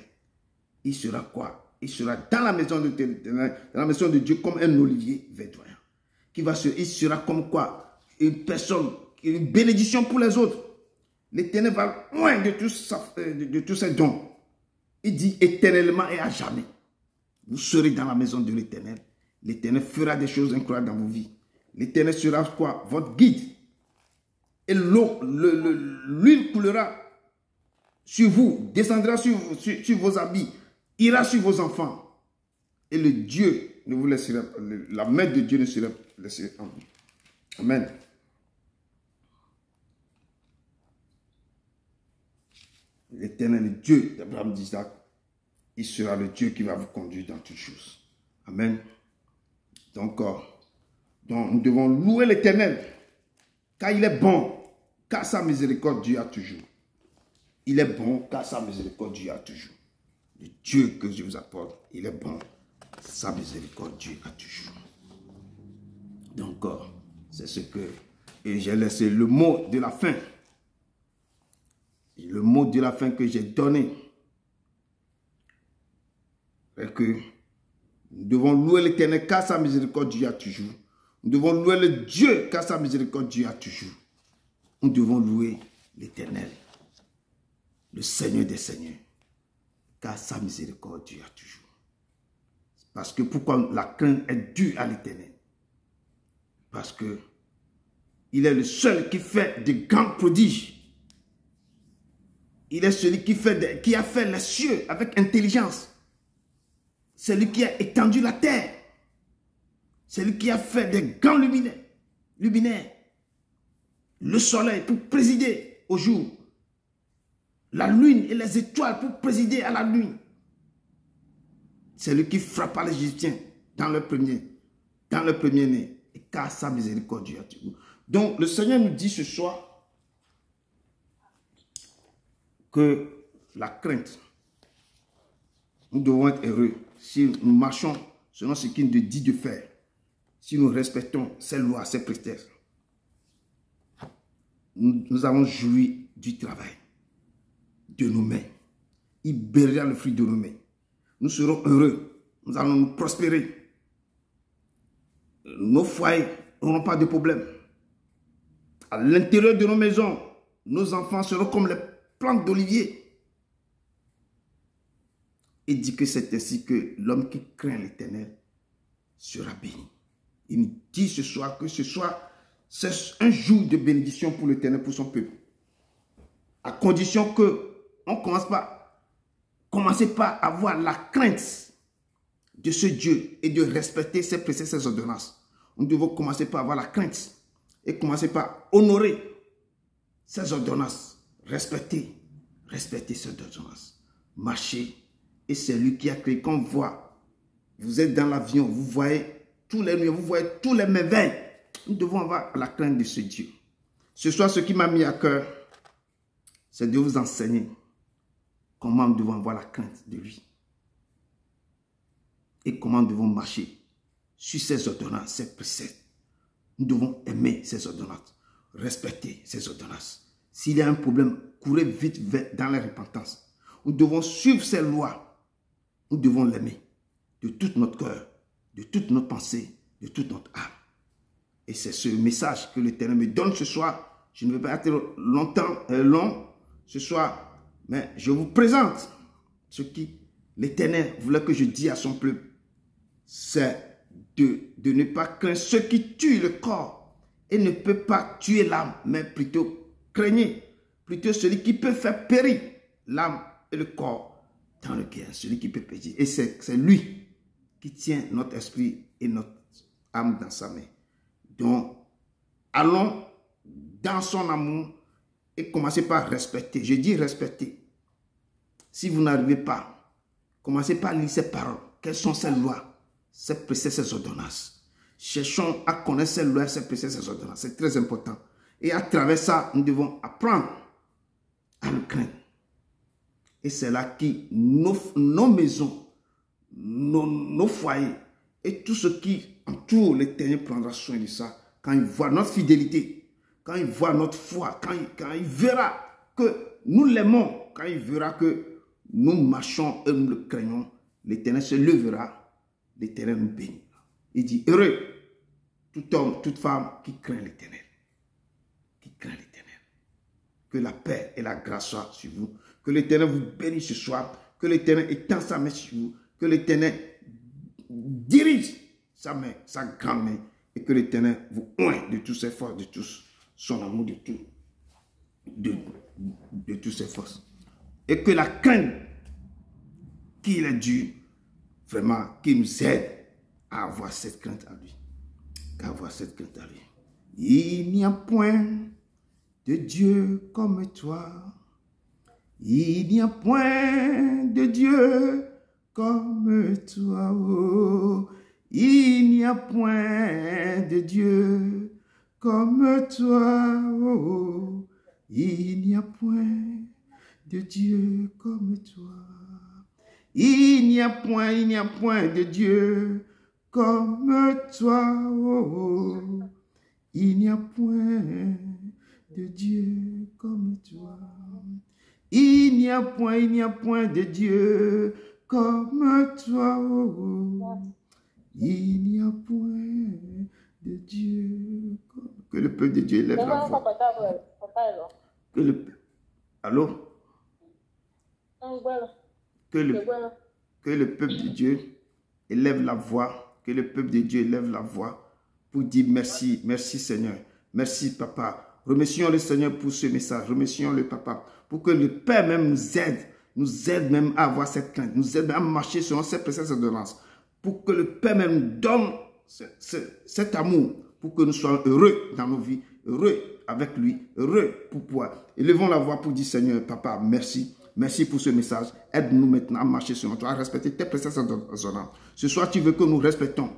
il sera quoi? Il sera dans la maison de l'Éternel, dans la maison de Dieu comme un olivier verdoyant. Il sera comme quoi? Une personne, une bénédiction pour les autres. L'Éternel va loin de tous ses dons. Il dit éternellement et à jamais. Vous serez dans la maison de l'Éternel. L'Éternel fera des choses incroyables dans vos vies. L'Éternel sera quoi? Votre guide. Et l'huile coulera sur vous, descendra sur vos habits, ira sur vos enfants. Et le Dieu ne vous laissera, la main de Dieu ne sera laissée en vous. Amen. L'Éternel, le Dieu d'Abraham, d'Isaac, il sera le Dieu qui va vous conduire dans toutes choses. Amen. Donc nous devons louer l'Éternel, car il est bon, car sa miséricorde dure toujours. Il est bon, car sa miséricorde dure toujours. Le Dieu que je vous apporte, il est bon, sa miséricorde dure toujours. Donc, c'est ce que... Et j'ai laissé le mot de la fin. Le mot de la fin que j'ai donné. Et que nous devons louer l'Éternel, car sa miséricorde dure toujours. Nous devons louer le Dieu, car sa miséricorde dure toujours. Nous devons louer l'Éternel, le Seigneur des Seigneurs, car sa miséricorde dure toujours. Parce que pourquoi la crainte est due à l'Éternel? Parce que il est le seul qui fait de grands prodiges. Il est celui qui a fait les cieux avec intelligence. C'est lui qui a étendu la terre. C'est lui qui a fait des grands luminaires. Le soleil pour présider au jour. La lune et les étoiles pour présider à la nuit. C'est lui qui frappa les Égyptiens dans le premier-né. Et car sa miséricorde dure toujours. Donc le Seigneur nous dit ce soir que la crainte, nous devons être heureux si nous marchons selon ce qu'il nous dit de faire, si nous respectons ses lois, ses préceptes. Nous avons joui du travail de nos mains. Il bénira le fruit de nos mains. Nous serons heureux. Nous allons nous prospérer. Nos foyers n'auront pas de problème. À l'intérieur de nos maisons, nos enfants seront comme les plantes d'olivier. Il dit que c'est ainsi que l'homme qui craint l'Éternel sera béni. Il nous dit ce soir que ce soir, c'est un jour de bénédiction pour l'Éternel, pour son peuple. À condition que on commencez par avoir la crainte de ce Dieu et de respecter ses préceptes, ses ordonnances. Nous devons commencer par avoir la crainte et commencer par honorer ses ordonnances. Respecter ses ordonnances. Marcher. Et c'est lui qui a créé. Quand on voit, vous êtes dans l'avion, vous voyez tous les nuits, vous voyez tous les merveilles. Nous devons avoir la crainte de ce Dieu. Ce soir, ce qui m'a mis à cœur, c'est de vous enseigner comment nous devons avoir la crainte de lui. Et comment nous devons marcher sur ses ordonnances, ses préceptes. Nous devons aimer ses ordonnances, respecter ses ordonnances. S'il y a un problème, courez vite dans la repentance. Nous devons suivre ses lois. Nous devons l'aimer de tout notre cœur, de toute notre pensée, de toute notre âme. Et c'est ce message que l'Éternel me donne ce soir. Je ne vais pas être long ce soir, mais je vous présente ce qui l'Éternel voulait que je dise à son peuple. C'est de ne pas craindre ceux qui tuent le corps et ne peut pas tuer l'âme, mais plutôt craignez plutôt celui qui peut faire périr l'âme et le corps dans le guerre, celui qui peut périr. Et c'est lui qui tient notre esprit et notre âme dans sa main. Donc, allons dans son amour et commencez par respecter. Je dis respecter. Si vous n'arrivez pas, commencez par lire ces paroles. Quelles sont ces lois, ces préceptes, ces ordonnances? Cherchons à connaître ces lois, ces préceptes, ces ordonnances. C'est très important. Et à travers ça, nous devons apprendre à le craindre. Et c'est là que nos maisons, nos foyers et tout ce qui entoure l'Éternel prendra soin de ça. Quand il voit notre fidélité, quand il voit notre foi, quand il verra que nous l'aimons, quand il verra que nous marchons et nous le craignons, l'Éternel se levera, l'Éternel nous bénira. Il dit, heureux tout homme, toute femme qui craint l'Éternel. Qui craint l'Éternel. Que la paix et la grâce soient sur vous. Que l'Éternel vous bénisse ce soir. Que l'Éternel étend sa main sur vous. Que l'Éternel dirige sa main, sa grande main. Et que l'Éternel vous oigne de toutes ses forces, de tout son amour, de toutes ses forces. Et que la crainte qu'il est dû, vraiment, qu'il nous aide à avoir cette crainte à lui. À avoir cette crainte à lui. Il n'y a point de Dieu comme toi. Il n'y a point de Dieu comme toi. Oh. Il n'y a point de Dieu comme toi. Oh. Il n'y a point de Dieu comme toi. Il n'y a point de Dieu comme toi. Oh. Il n'y a point de Dieu comme toi. Il n'y a point de Dieu comme toi. Oh. Il n'y a point de Dieu comme... Que le peuple de Dieu élève la voix. Que le... Allô? Que le peuple de Dieu élève la voix. Que le peuple de Dieu élève la voix pour dire merci, merci Seigneur. Merci Papa. Remercions le Seigneur pour ce message. Remercions le Papa pour que le Père même nous aide même à avoir cette crainte, nous aide même à marcher selon cette précieuse ordonnance. Pour que le Père même nous donne cet amour, pour que nous soyons heureux dans nos vies, heureux avec lui, heureux pour pouvoir. Élevons la voix pour dire Seigneur, Papa, merci. Merci pour ce message. Aide-nous maintenant à marcher selon toi, à respecter tes précieuse ordonnances. Ce soir, tu veux que nous respectons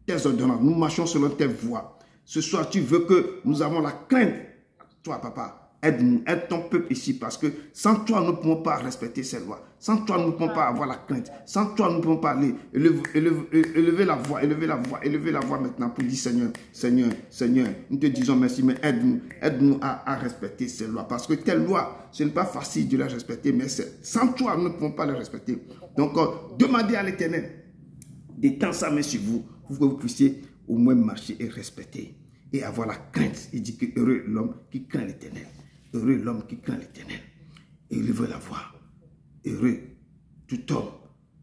tes ordonnances. Nous marchons selon tes voies. Ce soir, tu veux que nous avons la crainte. Toi, Papa, aide-nous, aide ton peuple ici, parce que sans toi, nous ne pouvons pas respecter ces lois. Sans toi, nous ne pouvons pas avoir la crainte. Sans toi, nous ne pouvons pas aller. Élever la voix maintenant pour dire Seigneur, Seigneur, Seigneur, nous te disons merci, mais aide-nous à respecter ces lois. Parce que tes lois, ce n'est pas facile de les respecter, mais sans toi, nous ne pouvons pas les respecter. Donc, demandez à l'Éternel d'étendre sa main sur vous, pour que vous puissiez au moins marcher et respecter et avoir la crainte. Il dit que heureux l'homme qui craint l'Éternel. Heureux l'homme qui craint l'Éternel. Et élevez la voix. Heureux tout homme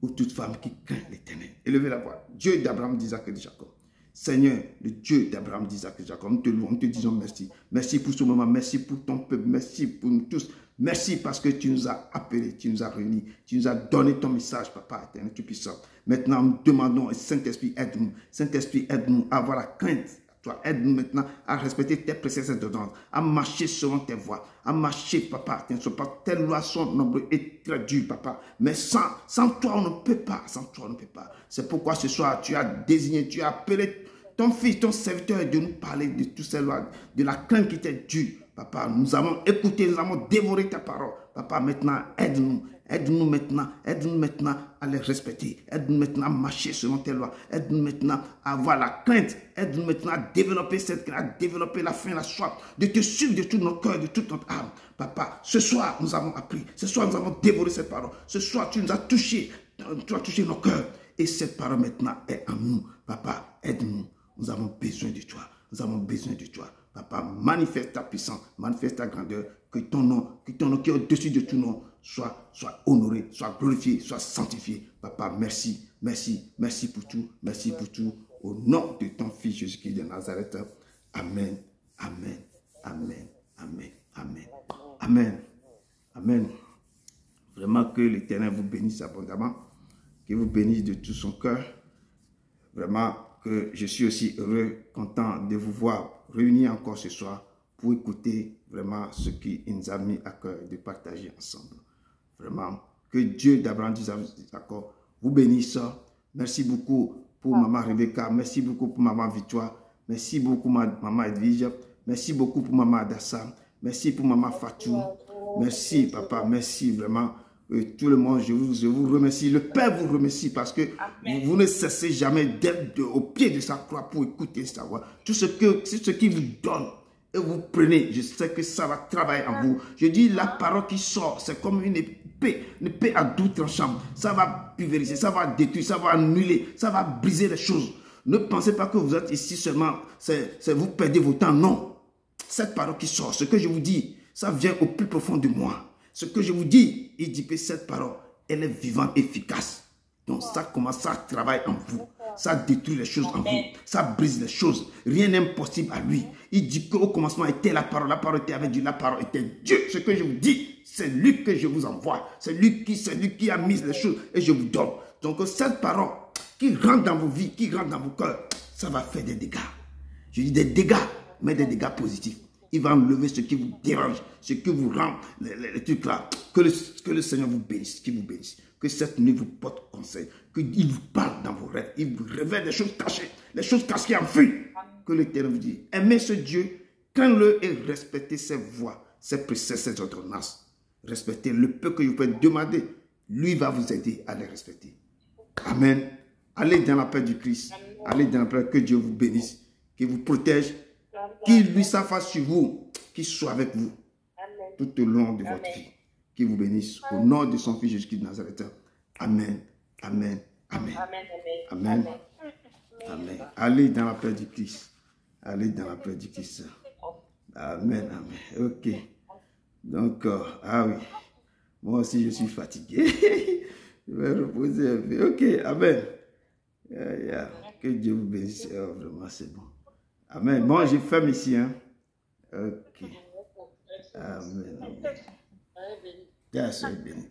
ou toute femme qui craint l'Éternel. Élevez la voix. Dieu d'Abraham, d'Isaac et de Jacob. Seigneur, le Dieu d'Abraham, d'Isaac et de Jacob, nous te louons, nous te disons merci. Merci pour ce moment, merci pour ton peuple, merci pour nous tous. Merci parce que tu nous as appelés, tu nous as réunis, tu nous as donné ton message, Papa éternel, tout puissant. Maintenant, nous demandons, Saint-Esprit, aide-nous. Saint-Esprit, aide-nous à avoir la crainte. Toi, aide-nous maintenant à respecter tes précieusses ordonnances, à marcher selon tes voies, à marcher, Papa. Tes lois sont nombreuses et très dures, Papa. Mais sans toi, on ne peut pas. Sans toi, on ne peut pas. C'est pourquoi ce soir, tu as désigné, tu as appelé ton fils, ton serviteur, de nous parler de toutes ces lois, de la crainte qui t'est due. Papa, nous avons écouté, nous avons dévoré ta parole. Papa, maintenant, aide-nous. Aide-nous maintenant à les respecter. Aide-nous maintenant à marcher selon tes lois. Aide-nous maintenant à avoir la crainte. Aide-nous maintenant à développer cette crainte, à développer la faim, la soif, de te suivre de tout notre cœur, de toute notre âme. Papa, ce soir, nous avons appris. Ce soir, nous avons dévoré cette parole. Ce soir, tu nous as touché. Tu as touché nos cœurs. Et cette parole maintenant est en nous. Papa, aide-nous. Nous avons besoin de toi. Nous avons besoin de toi. Papa, manifeste ta puissance, manifeste ta grandeur, que ton nom qui est au-dessus de tout nom, soit honoré, soit glorifié, soit sanctifié. Papa, merci, merci, merci pour tout, merci pour tout. Au nom de ton Fils Jésus-Christ de Nazareth. Amen. Amen. Amen. Amen. Amen. Amen. Amen. Vraiment que l'Éternel vous bénisse abondamment. Qu'il vous bénisse de tout son cœur. Vraiment que je suis aussi heureux, content de vous voir réunis encore ce soir pour écouter vraiment ce qu'il nous a mis à cœur de partager ensemble. Vraiment, que Dieu d'Abraham vous bénisse. Merci beaucoup pour Maman Rebecca. Merci beaucoup pour Maman Victoire. Merci beaucoup Maman Edwige. Merci beaucoup pour Maman Adassa. Merci pour Maman Fatou. Merci Papa, merci vraiment. Tout le monde, je vous remercie. Le Père vous remercie parce que vous ne cessez jamais d'être au pied de sa croix pour écouter sa voix. Tout ce qu'il vous donne et vous prenez, je sais que ça va travailler en vous. Je dis la parole qui sort, c'est comme une épée à double tranchant. Ça va pulvériser, ça va détruire, ça va annuler, ça va briser les choses. Ne pensez pas que vous êtes ici seulement, vous perdez votre temps. Non. Cette parole qui sort, ce que je vous dis, ça vient au plus profond de moi. Ce que je vous dis, il dit que cette parole, elle est vivante, efficace. Donc ça commence à travailler en vous. Ça détruit les choses en vous. Ça brise les choses. Rien n'est impossible à lui. Il dit qu'au commencement était la parole était avec Dieu, la parole était Dieu. Ce que je vous dis, c'est lui que je vous envoie. C'est lui qui a mis les choses et je vous donne. Donc cette parole qui rentre dans vos vies, qui rentre dans vos cœurs, ça va faire des dégâts. Je dis des dégâts, mais des dégâts positifs. Il va enlever ce qui vous dérange, ce qui vous rend, les trucs là. Que le Seigneur vous bénisse, qu'il vous bénisse. Que cette nuit vous porte conseil. Qu'il vous parle dans vos rêves. Il vous révèle des choses cachées, les choses cachées enfuies. Que l'Éternel vous dit, aimez ce Dieu, crains-le et respectez ses voies, ses préceptes, ses ordonnances. Respectez le peu que vous pouvez demander. Lui va vous aider à les respecter. Amen. Allez dans la paix du Christ. Allez dans la paix. Que Dieu vous bénisse, qu'il vous protège. Qu'il lui s'en fasse sur vous, qu'il soit avec vous tout au long de votre vie. Qu'il vous bénisse au nom de son Fils Jésus-Christ de Nazareth. Amen. Amen. Amen. Amen. Amen. Allez dans la paix du Christ. Allez dans la paix du Christ. Amen. Amen. Ok. Donc, ah oui. Moi aussi, je suis fatigué. Je vais reposer un peu. Ok. Amen. Que Dieu vous bénisse. Vraiment, c'est bon. Amen. Bon, je ferme ici. Hein. Ok. Amen. Amen.